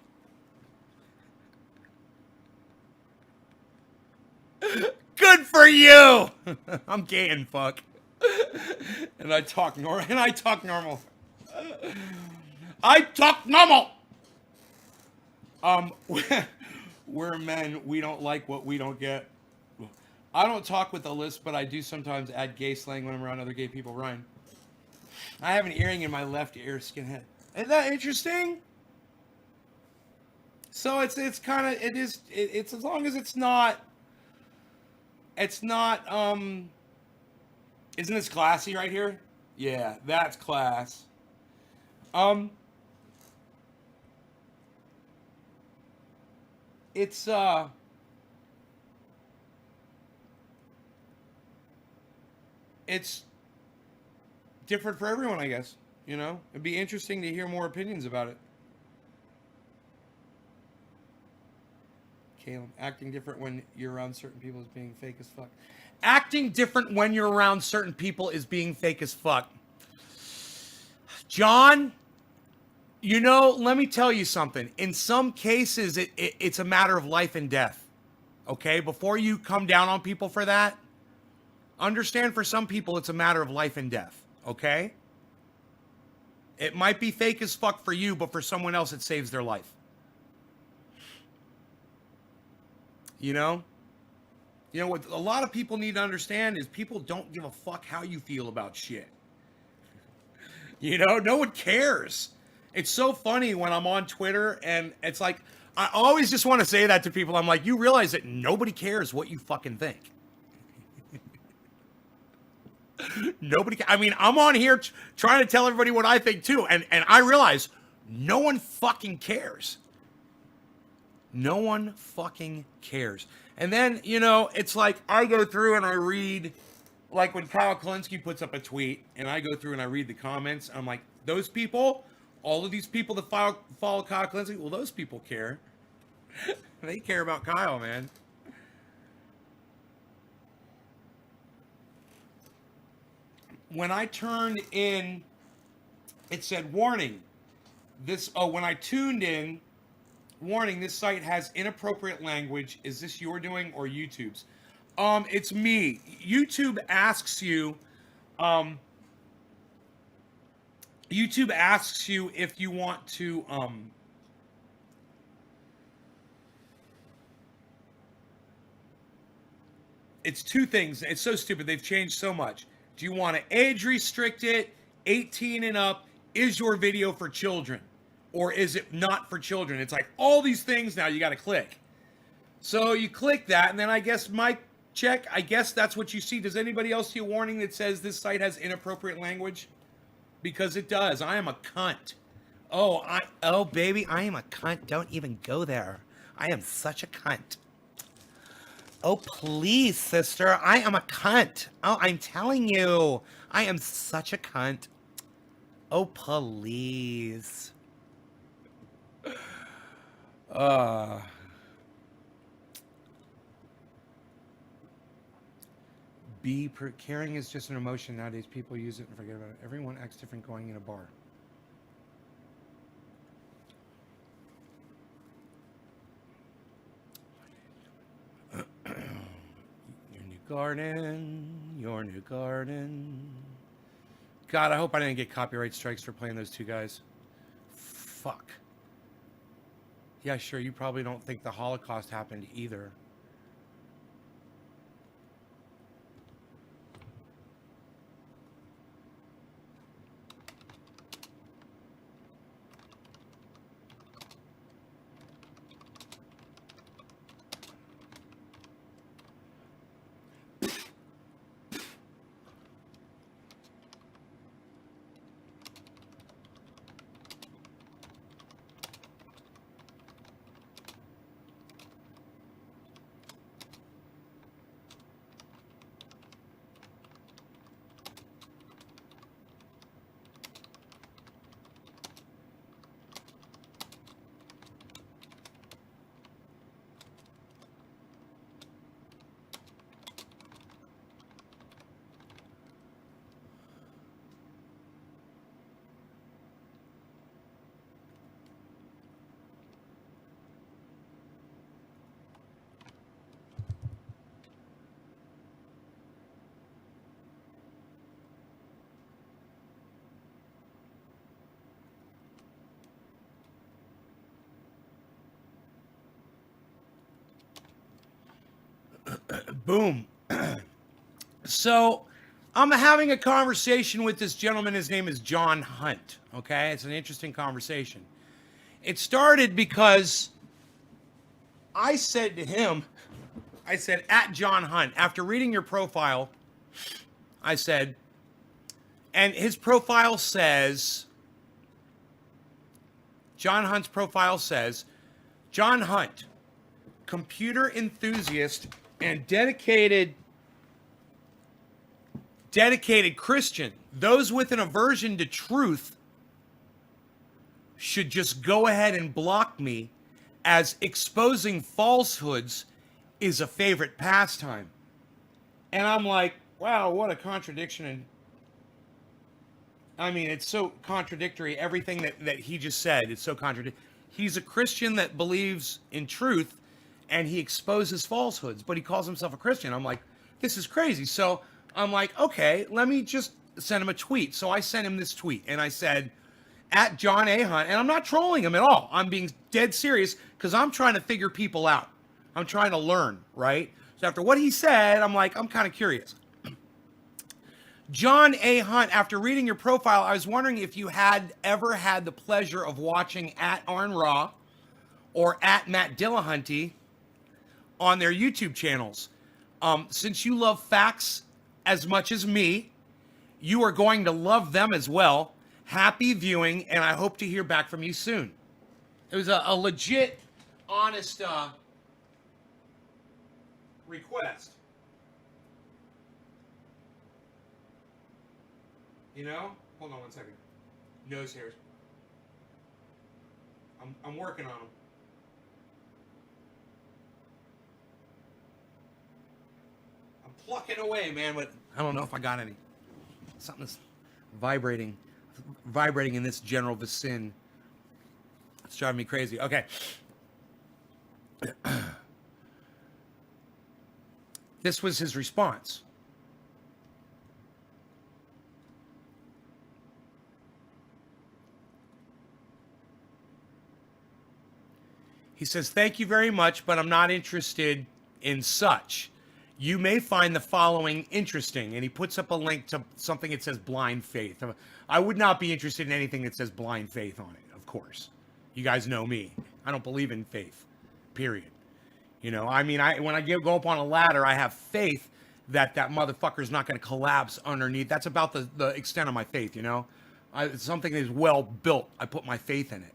Good for you. I'm gay and fuck. And I talk normal. I talk normal. We're men. We don't like what we don't get. I don't talk with a list, but I do sometimes add gay slang when I'm around other gay people. Ryan, I have an earring in my left ear, skinhead. Isn't that interesting? So it's kind of, it's as long as it's not, isn't this classy right here? Yeah, that's class. It's different for everyone, I guess. You know, it'd be interesting to hear more opinions about it. Caleb, acting different when you're around certain people is being fake as fuck. Acting different when you're around certain people is being fake as fuck. John, you know, let me tell you something. In some cases, it's a matter of life and death. Okay? Before you come down on people for that, understand for some people it's a matter of life and death. Okay? It might be fake as fuck for you, but for someone else, it saves their life. You know? You know what a lot of people need to understand is people don't give a fuck how you feel about shit. You know, no one cares. It's so funny when I'm on Twitter and it's like, I always just want to say that to people. I'm like, you realize that nobody cares what you fucking think. Nobody, I mean, I'm on here trying to tell everybody what I think too. And I realize no one fucking cares. No one fucking cares. And then, you know, it's like I go through and I read, like when Kyle Kalinske puts up a tweet and I go through and I read the comments. I'm like, those people, all of these people that follow Kyle Kalinske, well, those people care. They care about Kyle, man. When I turned in, it said, warning. When I tuned in, warning, this site has inappropriate language. Is this your doing or YouTube's? It's me. YouTube asks you, if you want to, it's two things. It's so stupid. They've changed so much. Do you want to age restrict it, 18 and up, is your video for children? Or is it not for children? It's like all these things now you got to click. So you click that, and then I guess my check, I guess that's what you see. Does anybody else see a warning that says this site has inappropriate language? Because it does. I am a cunt. Oh, baby, I am a cunt. Don't even go there. I am such a cunt. Oh, please, sister. I am a cunt. Oh, I'm telling you. I am such a cunt. Oh, please. Caring is just an emotion nowadays. People use it and forget about it. Everyone acts different going in a bar. Your new garden. God, I hope I didn't get copyright strikes for playing those two guys. Fuck. Yeah, sure, you probably don't think the Holocaust happened either. Boom. So I'm having a conversation with this gentleman. His name is John Hunt. Okay. It's an interesting conversation. It started because I said to him, I said, at John Hunt, after reading your profile, I said, and his profile says, John Hunt's profile says, John Hunt, computer enthusiast and dedicated Christian. Those with an aversion to truth should just go ahead and block me, as exposing falsehoods is a favorite pastime. And I'm like, wow, what a contradiction. And I mean, it's so contradictory. Everything that he just said, it's so contradictory. He's a Christian that believes in truth, and he exposes falsehoods, but he calls himself a Christian. I'm like, this is crazy. So I'm like, okay, let me just send him a tweet. So I sent him this tweet, and I said, at John A. Hunt, and I'm not trolling him at all. I'm being dead serious because I'm trying to figure people out. I'm trying to learn, right? So after what he said, I'm like, I'm kind of curious. John A. Hunt, after reading your profile, I was wondering if you had ever had the pleasure of watching at Arn Raw or at Matt Dillahunty on their YouTube channels. Since you love facts as much as me, you are going to love them as well. Happy viewing, and I hope to hear back from you soon. It was a legit, honest request. You know? Hold on one second. Nose hairs. I'm working on them. I'm plucking away, man, but I don't know if I got any. Something's vibrating in this general vicinity. It's driving me crazy. Okay. This was his response. He says, thank you very much, but I'm not interested in such. You may find the following interesting. And he puts up a link to something that says blind faith. I would not be interested in anything that says blind faith on it, of course. You guys know me. I don't believe in faith, period. You know, I mean, when I go up on a ladder, I have faith that motherfucker's not going to collapse underneath. That's about the extent of my faith, you know. It's something that is well built. I put my faith in it.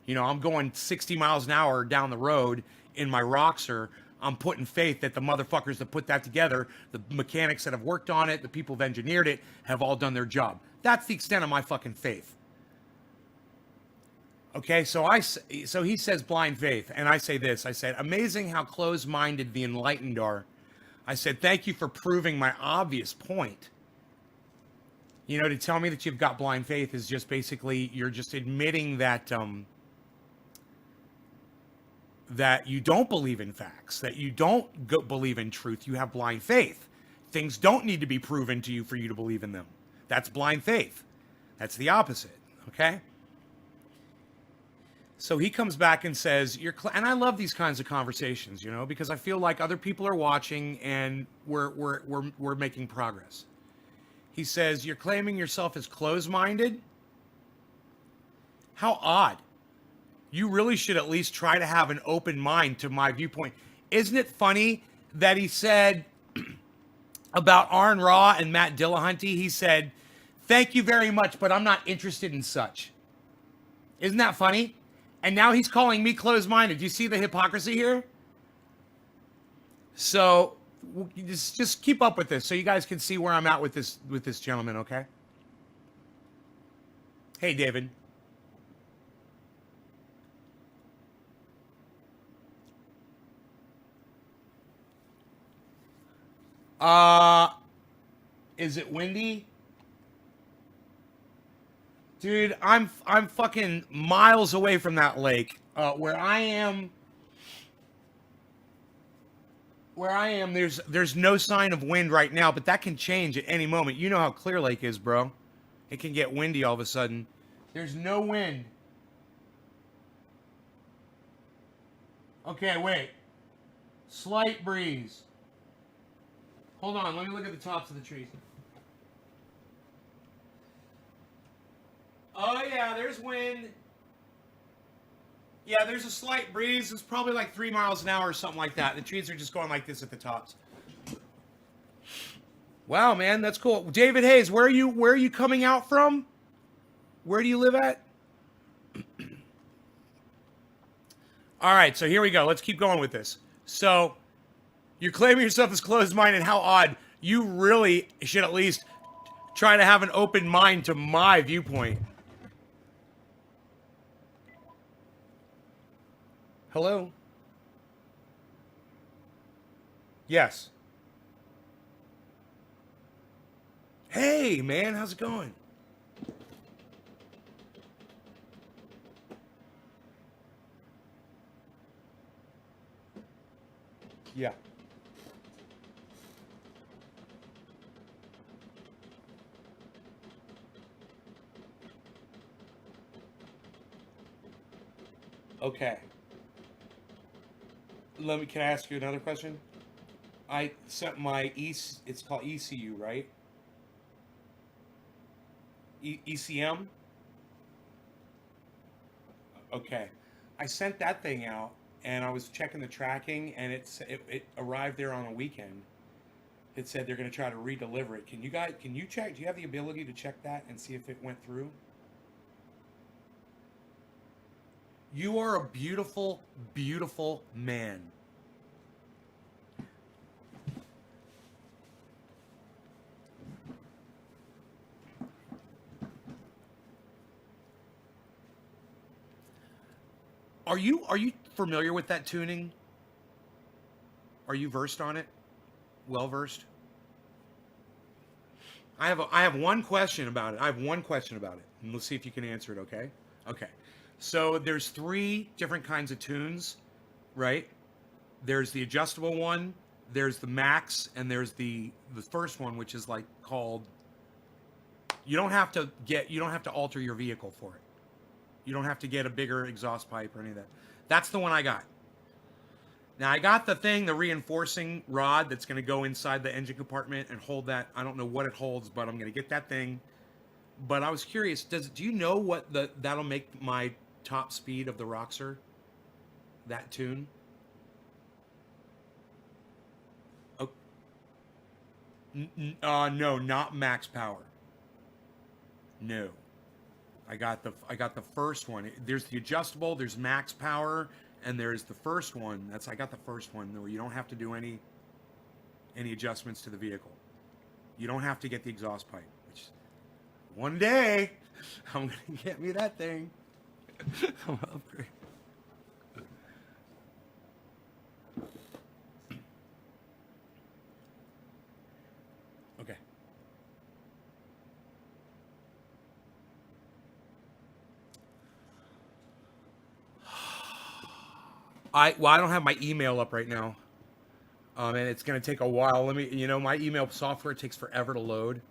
You know, I'm going 60 miles an hour down the road in my Roxer. I'm putting faith that the motherfuckers that put that together, the mechanics that have worked on it, the people who've engineered it, have all done their job. That's the extent of my fucking faith. Okay, so he says blind faith, and I say this. I said, amazing how closed-minded the enlightened are. I said, thank you for proving my obvious point. You know, to tell me that you've got blind faith is just basically, you're just admitting that that you don't believe in facts, that you don't believe in truth. You have blind faith. Things don't need to be proven to you for you to believe in them. That's blind faith. That's the opposite, okay? So he comes back and says, and I love these kinds of conversations, you know, because I feel like other people are watching and we're making progress. He says, you're claiming yourself as closed-minded? How odd. You really should at least try to have an open mind to my viewpoint. Isn't it funny that he said about Arn Ra and Matt Dillahunty, he said, thank you very much, but I'm not interested in such. Isn't that funny? And now he's calling me closed-minded. Do you see the hypocrisy here? So just keep up with this so you guys can see where I'm at with this gentleman, okay? Hey, David. Is it windy? Dude, I'm fucking miles away from that lake. Where I am, there's no sign of wind right now, but that can change at any moment. You know how Clear Lake is, bro. It can get windy all of a sudden. There's no wind. Okay, wait. Slight breeze. Hold on, let me look at the tops of the trees. Oh yeah, there's wind. Yeah, there's a slight breeze. It's probably like 3 miles an hour or something like that. The trees are just going like this at the tops. Wow, man, that's cool. David Hayes, where are you coming out from? Where do you live at? All right, so here we go. Let's keep going with this. So, you're claiming yourself as closed-minded. How odd. You really should at least try to have an open mind to my viewpoint. Hello? Yes. Hey, man, how's it going? Yeah. Okay. Can I ask you another question? I sent my it's called ECU, right? ECM? Okay. I sent that thing out and I was checking the tracking and it arrived there on a weekend. It said they're going to try to redeliver it. Can you check? Do you have the ability to check that and see if it went through? You are a beautiful, beautiful man. Are you familiar with that tuning? Are you versed on it? Well versed? I have one question about it. And let's see if you can answer it, okay? Okay. So there's 3 different kinds of tunes, right? There's the adjustable one, there's the max, and there's the first one, which is like called, you don't have to alter your vehicle for it. You don't have to get a bigger exhaust pipe or any of that. That's the one I got. Now I got the thing, the reinforcing rod that's going to go inside the engine compartment and hold that. I don't know what it holds, but I'm going to get that thing. But I was curious, do you know what that'll make my top speed of the Roxor? That tune? Oh. No, not max power. No. I got the first one. There's the adjustable, there's max power, and there's the first one. I got the first one where you don't have to do any adjustments to the vehicle. You don't have to get the exhaust pipe. Which one day I'm gonna get me that thing. I'm gonna upgrade. Okay. I don't have my email up right now, and it's gonna take a while. My email software takes forever to load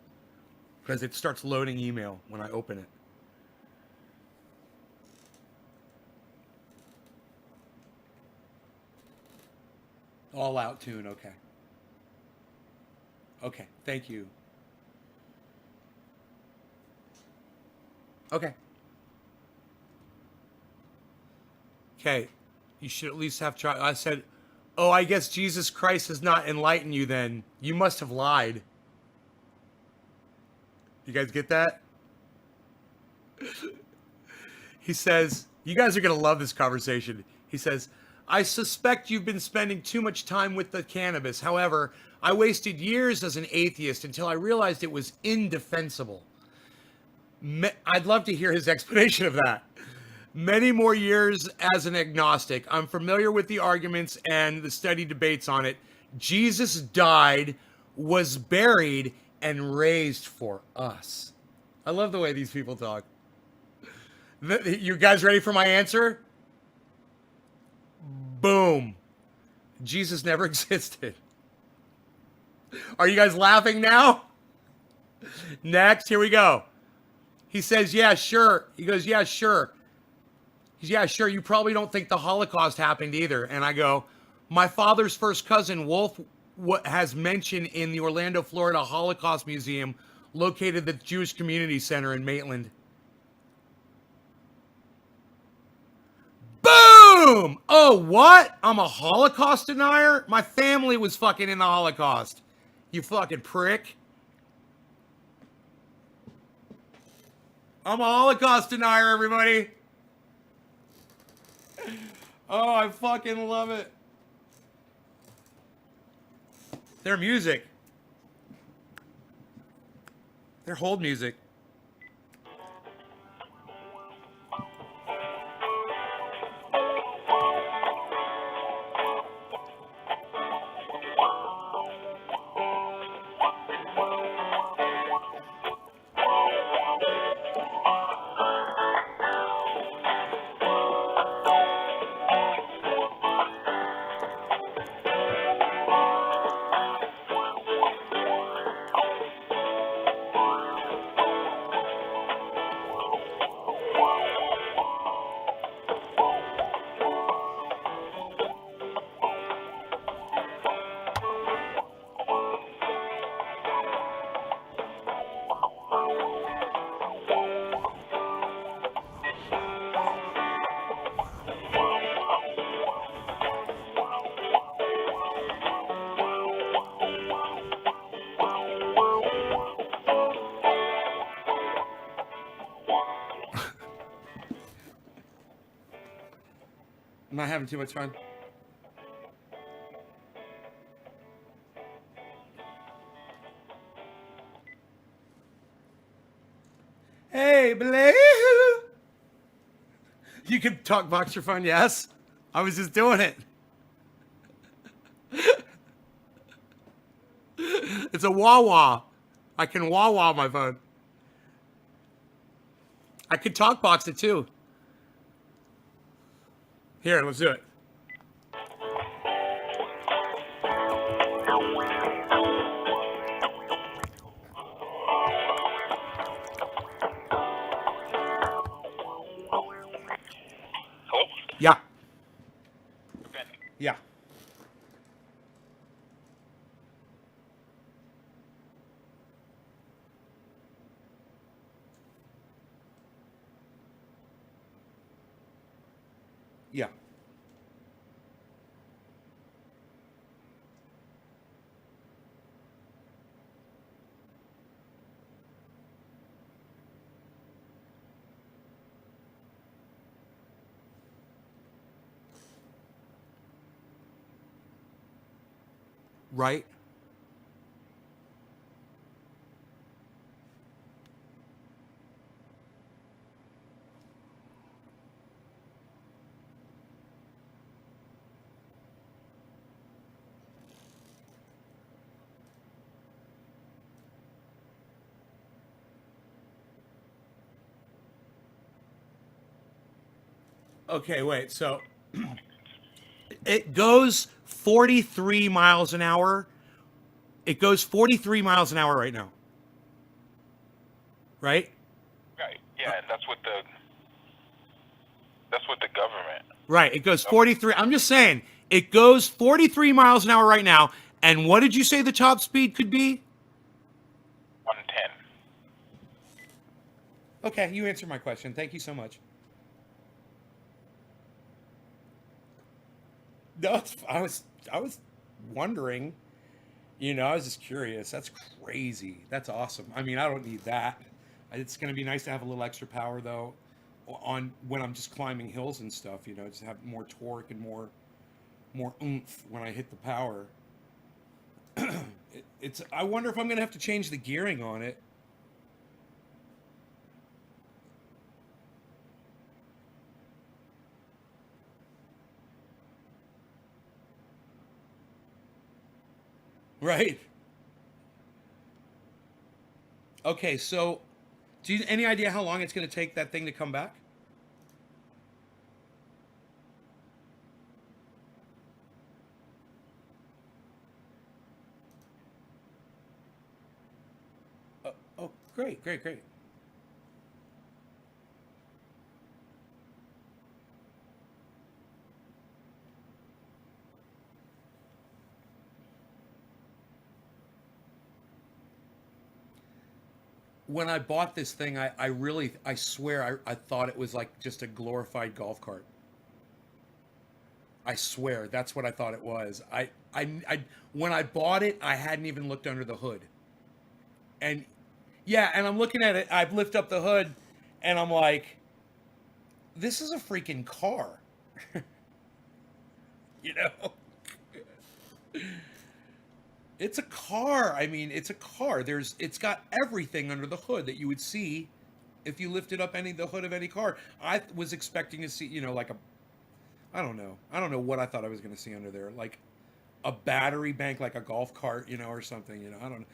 because it starts loading email when I open it. All out tune, okay. Okay, thank you. Okay. Okay. You should at least have tried. I said, oh, I guess Jesus Christ has not enlightened you then. You must have lied. You guys get that? He says, you guys are going to love this conversation. He says, I suspect you've been spending too much time with the cannabis. However, I wasted years as an atheist until I realized it was indefensible. I'd love to hear his explanation of that. Many more years as an agnostic. I'm familiar with the arguments and the study debates on it. Jesus died, was buried, and raised for us. I love the way these people talk. You guys ready for my answer? Boom. Jesus never existed. Are you guys laughing now? Next, here we go. He says, yeah, sure. He goes, yeah, sure. Yeah, sure, you probably don't think the Holocaust happened either. And I go, my father's first cousin, Wolf, has mentioned in the Orlando, Florida Holocaust Museum, located at the Jewish Community Center in Maitland. Boom! Oh, what? I'm a Holocaust denier? My family was fucking in the Holocaust. You fucking prick. I'm a Holocaust denier, everybody. Oh, I fucking love it. Their music. Their hold music. I'm not having too much fun. Hey, Blue! You can talk box your phone, yes? I was just doing it. It's a wah-wah. I can wah-wah my phone. I could talk box it too. Here, let's do it. Hello? Yeah. Okay. Yeah. Yeah. Right. Okay, wait. So it goes 43 miles an hour. It goes 43 miles an hour right now. Right? Right. Yeah, and that's what the government. Right. It goes 43. I'm just saying, it goes 43 miles an hour right now. And what did you say the top speed could be? 110. Okay, you answered my question. Thank you so much. No, I was wondering. You know, I was just curious. That's crazy. That's awesome. I mean, I don't need that. It's going to be nice to have a little extra power though, on when I'm just climbing hills and stuff. You know, just have more torque and more oomph when I hit the power. It's. I wonder if I'm going to have to change the gearing on it. Right. Okay, so do you any idea how long it's going to take that thing to come back? Oh, great, great, great. When I bought this thing, I swear, I thought it was like just a glorified golf cart. I swear, that's what I thought it was. When I bought it, I hadn't even looked under the hood. And yeah, and I'm looking at it, I've lifted up the hood, and I'm like, this is a freaking car. You know? It's a car. I mean, it's a car. It's got everything under the hood that you would see if you lifted up the hood of any car. I was expecting to see, you know, like I don't know. I don't know what I thought I was going to see under there. Like a battery bank, like a golf cart, you know, or something, you know. I don't know.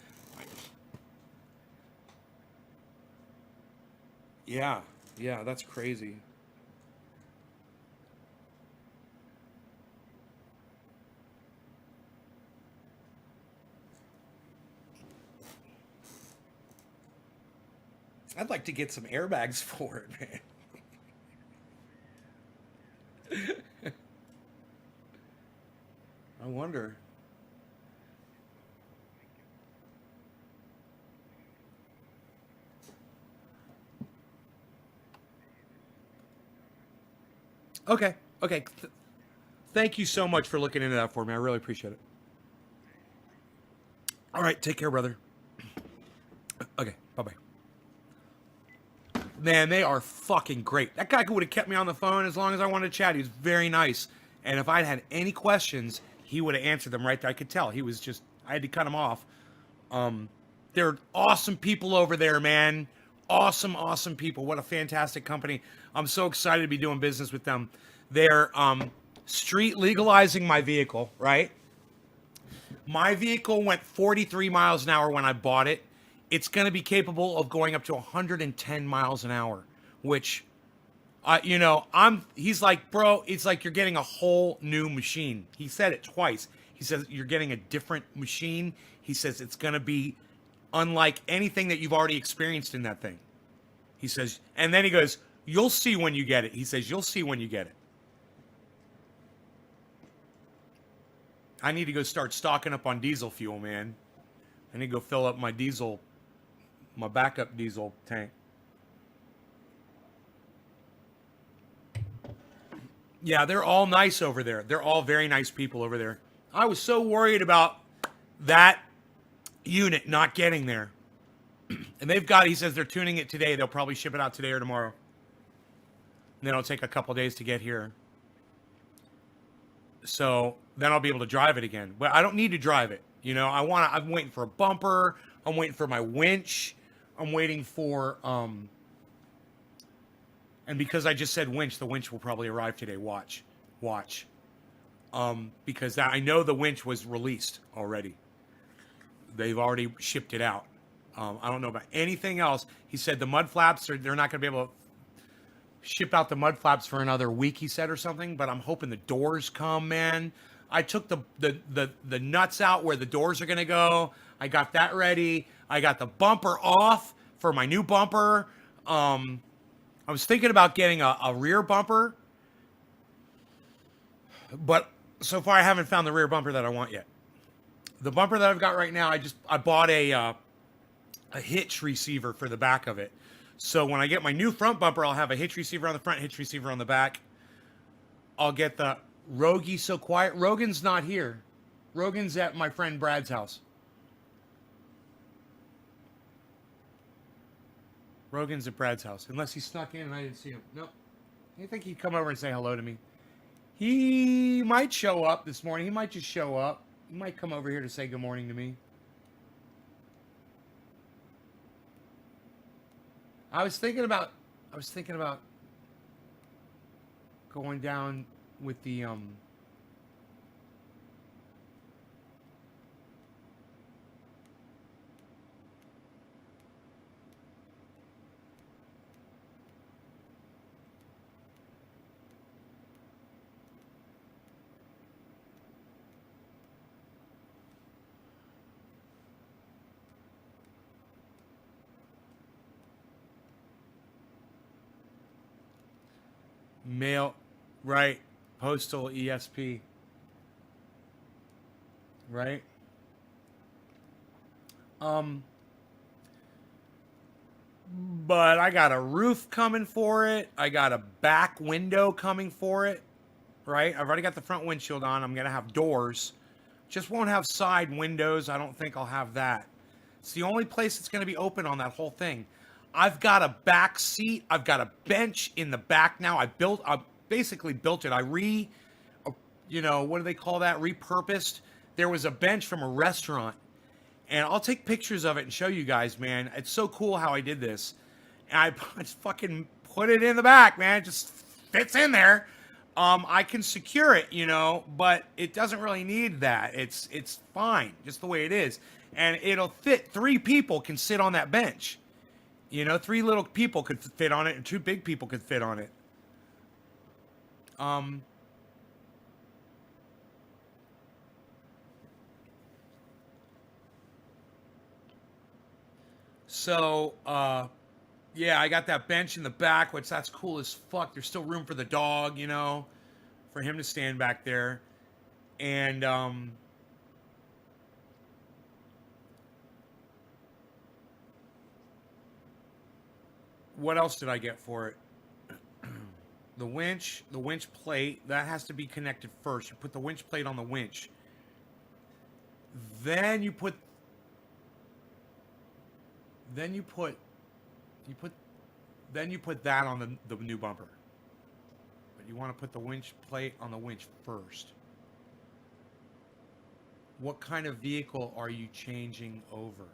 Yeah. Yeah, that's crazy. I'd like to get some airbags for it, man. I wonder. Okay. Okay. Thank you so much for looking into that for me. I really appreciate it. All right. Take care, brother. Okay. Bye-bye. Man, they are fucking great. That guy would have kept me on the phone as long as I wanted to chat. He was very nice. And if I'd had any questions, he would have answered them right there. I could tell. He was just, I had to cut him off. They're awesome people over there, man. Awesome, awesome people. What a fantastic company. I'm so excited to be doing business with them. They're street legalizing my vehicle, right? My vehicle went 43 miles an hour when I bought it. It's going to be capable of going up to 110 miles an hour, which, you know, he's like, bro, it's like you're getting a whole new machine. He said it twice. He says, you're getting a different machine. He says, it's going to be unlike anything that you've already experienced in that thing. He says, and then he goes, you'll see when you get it. He says, you'll see when you get it. I need to go start stocking up on diesel fuel, man. I need to go fill up my backup diesel tank. Yeah, they're all nice over there. They're all very nice people over there. I was so worried about that unit not getting there. And they've got, he says they're tuning it today. They'll probably ship it out today or tomorrow. And then it'll take a couple days to get here. So then I'll be able to drive it again. But I don't need to drive it. You know, I'm waiting for a bumper. I'm waiting for my winch. I'm waiting for, and because I just said winch, the winch will probably arrive today. Watch. Because I know the winch was released already. They've already shipped it out. I don't know about anything else. He said the mud flaps, they're not going to be able to ship out the mud flaps for another week, he said, or something. But I'm hoping the doors come, man. I took the nuts out where the doors are going to go. I got that ready. I got the bumper off for my new bumper. I was thinking about getting a rear bumper. But so far I haven't found the rear bumper that I want yet. The bumper that I've got right now, I bought a hitch receiver for the back of it. So when I get my new front bumper, I'll have a hitch receiver on the front, hitch receiver on the back. I'll get the Rogie So Quiet. Rogan's not here. Rogan's at my friend Brad's house. Rogan's at Brad's house. Unless he snuck in and I didn't see him. Nope. I think he'd come over and say hello to me. He might show up this morning. He might just show up. He might come over here to say good morning to me. I was thinking about going down with the mail, right? Postal ESP, right? But I got a roof coming for it. I got a back window coming for it, right? I've already got the front windshield on. I'm gonna have doors. Just won't have side windows. I don't think I'll have that. It's the only place that's gonna be open on that whole thing. I've got a back seat. I've got a bench in the back now. I basically built it. What do they call that? Repurposed. There was a bench from a restaurant. And I'll take pictures of it and show you guys, man. It's so cool how I did this. And I just fucking put it in the back, man. It just fits in there. I can secure it, but it doesn't really need that. It's fine, just the way it is. And it'll fit. 3 people can sit on that bench. 3 little people could fit on it, and 2 big people could fit on it. Yeah, I got that bench in the back, which that's cool as fuck. There's still room for the dog, for him to stand back there. And, what else did I get for it? The winch plate, that has to be connected first. You put the winch plate on the winch. Then you put that on the new bumper. But you want to put the winch plate on the winch first. What kind of vehicle are you changing over?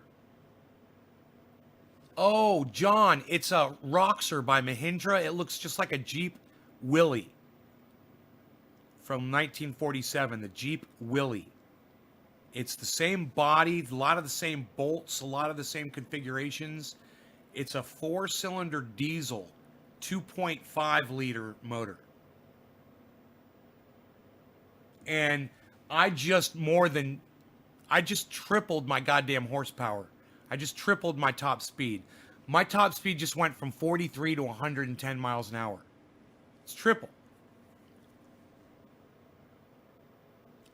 Oh, John, it's a Roxor by Mahindra. It looks just like a Jeep Willie from 1947, the Jeep Willie. It's the same body, a lot of the same bolts, a lot of the same configurations. It's a 4-cylinder diesel, 2.5 liter motor. And I just tripled my goddamn horsepower. I just tripled my top speed. My top speed just went from 43 to 110 miles an hour. It's triple.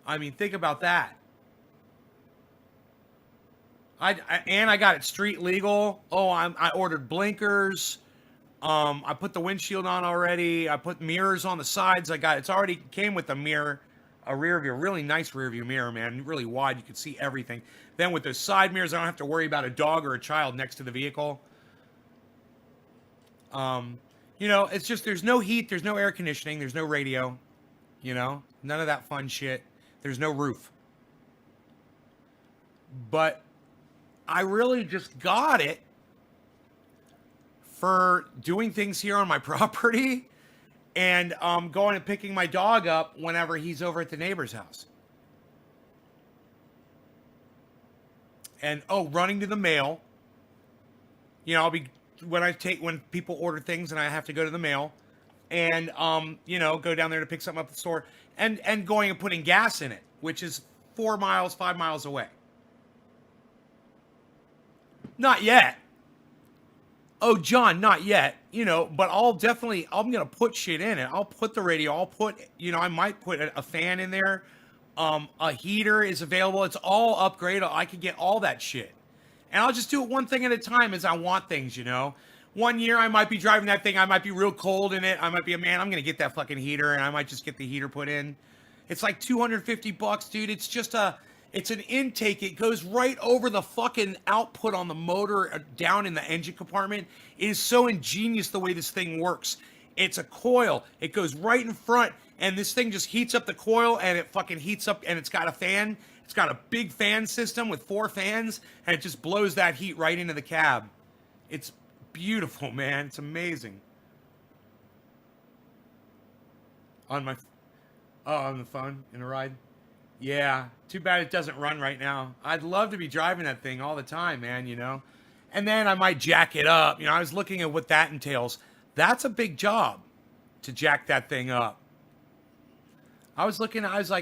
I mean, think about that. I got it street legal. Oh, I ordered blinkers. I put the windshield on already. I put mirrors on the sides. It's already came with a mirror, a rear view, really nice rear view mirror, man. Really wide. You can see everything. Then with those side mirrors, I don't have to worry about a dog or a child next to the vehicle. You know, it's just, there's no heat, there's no air conditioning, there's no radio, you know, none of that fun shit. There's no roof. But I really just got it for doing things here on my property and going and picking my dog up whenever he's over at the neighbor's house. And running to the mail. You know, when people order things and I have to go to the mail and you know, go down there to pick something up at the store and going and putting gas in it, which is 5 miles away. Not yet. Oh, John, not yet. You know, but I'm going to put shit in it. I'll put the radio. I might put a fan in there. A heater is available. It's all upgraded. I could get all that shit. And I'll just do it one thing at a time as I want things, you know. One year I might be driving that thing. I might be real cold in it. I might be I'm going to get that fucking heater and I might just get the heater put in. It's like $250, dude. It's just it's an intake. It goes right over the fucking output on the motor down in the engine compartment. It is so ingenious the way this thing works. It's a coil. It goes right in front and this thing just heats up the coil and it fucking heats up and it's got a fan. It's got a big fan system with 4 fans and it just blows that heat right into the cab. It's beautiful, man. It's amazing. On the phone in a ride? Yeah, too bad it doesn't run right now. I'd love to be driving that thing all the time, man, you know. And then I might jack it up. You know, I was looking at what that entails. That's a big job to jack that thing up. I was like,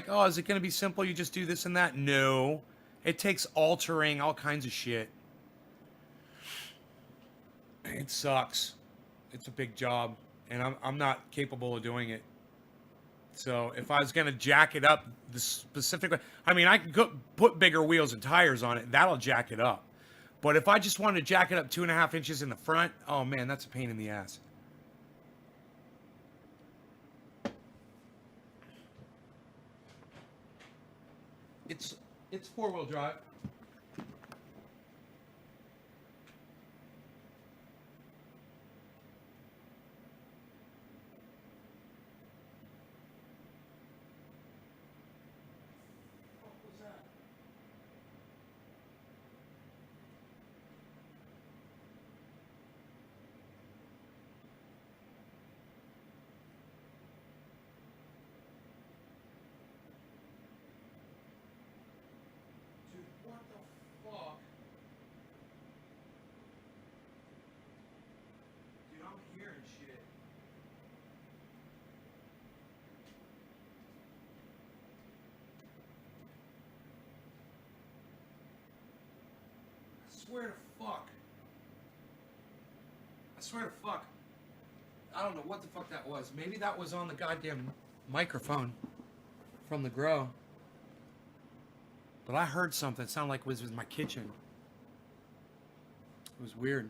oh, is it going to be simple? You just do this and that? No. It takes altering all kinds of shit. It sucks. It's a big job. And I'm not capable of doing it. So if I was going to jack it up the specific way, I mean, I could put bigger wheels and tires on it. That'll jack it up. But if I just wanted to jack it up 2.5 inches in the front, oh man, that's a pain in the ass. It's 4-wheel drive. I swear to fuck. I don't know what the fuck that was. Maybe that was on the goddamn microphone from the grow. But I heard something. It sounded like it was in my kitchen. It was weird.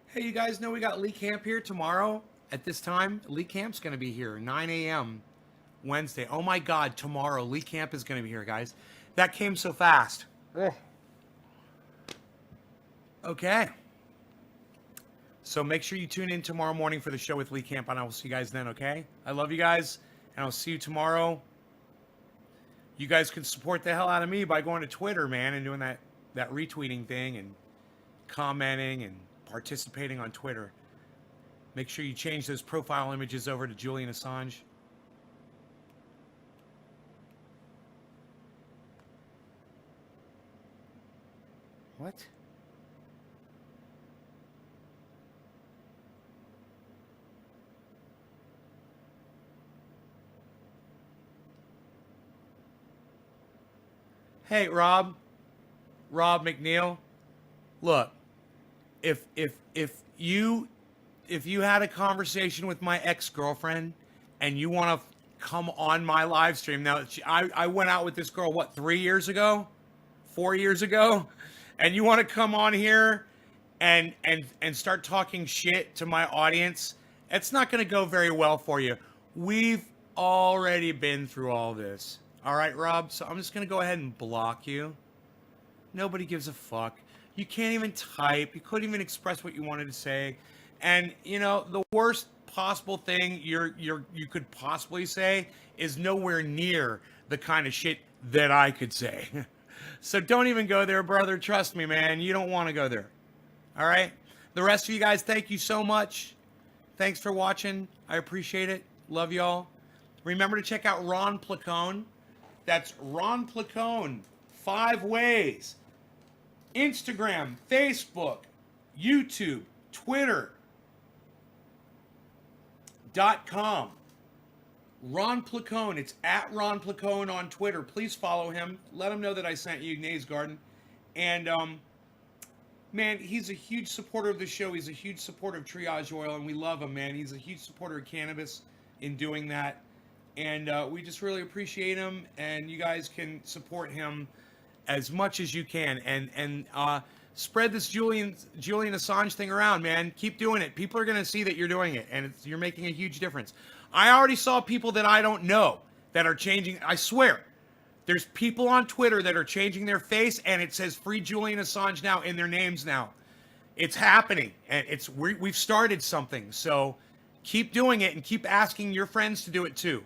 Hey, you guys know we got Lee Camp here tomorrow at this time. Lee Camp's going to be here, 9 a.m. Wednesday. Oh my God, tomorrow Lee Camp is going to be here, guys. That came so fast. Ugh. Okay. So make sure you tune in tomorrow morning for the show with Lee Camp, and I will see you guys then, okay? I love you guys, and I'll see you tomorrow. You guys can support the hell out of me by going to Twitter, man, and doing that retweeting thing and commenting and participating on Twitter. Make sure you change those profile images over to Julian Assange. What? Hey, Rob McNeil, look, if you had a conversation with my ex-girlfriend and you want to come on my live stream, now I went out with this girl, what, 3 years ago, 4 years ago, and you want to come on here and start talking shit to my audience, it's not going to go very well for you. We've already been through all this. All right, Rob? So I'm just going to go ahead and block you. Nobody gives a fuck. You can't even type. You couldn't even express what you wanted to say. And, you know, the worst possible thing you could possibly say is nowhere near the kind of shit that I could say. So don't even go there, brother. Trust me, man. You don't want to go there. All right? The rest of you guys, thank you so much. Thanks for watching. I appreciate it. Love y'all. Remember to check out Ron Placone. That's Ron Placone. 5 ways. Instagram, Facebook, YouTube, Twitter.com. Ron Placone. It's at Ron Placone on Twitter. Please follow him. Let him know that I sent you, Nays Garden. And, man, he's a huge supporter of the show. He's a huge supporter of Triage Oil, and we love him, man. He's a huge supporter of cannabis in doing that. And we just really appreciate him, and you guys can support him as much as you can. And spread this Julian Assange thing around, man. Keep doing it. People are going to see that you're doing it, and you're making a huge difference. I already saw people that I don't know that are changing. I swear. There's people on Twitter that are changing their face, and it says Free Julian Assange now in their names now. It's happening, and we've started something. So keep doing it, and keep asking your friends to do it too.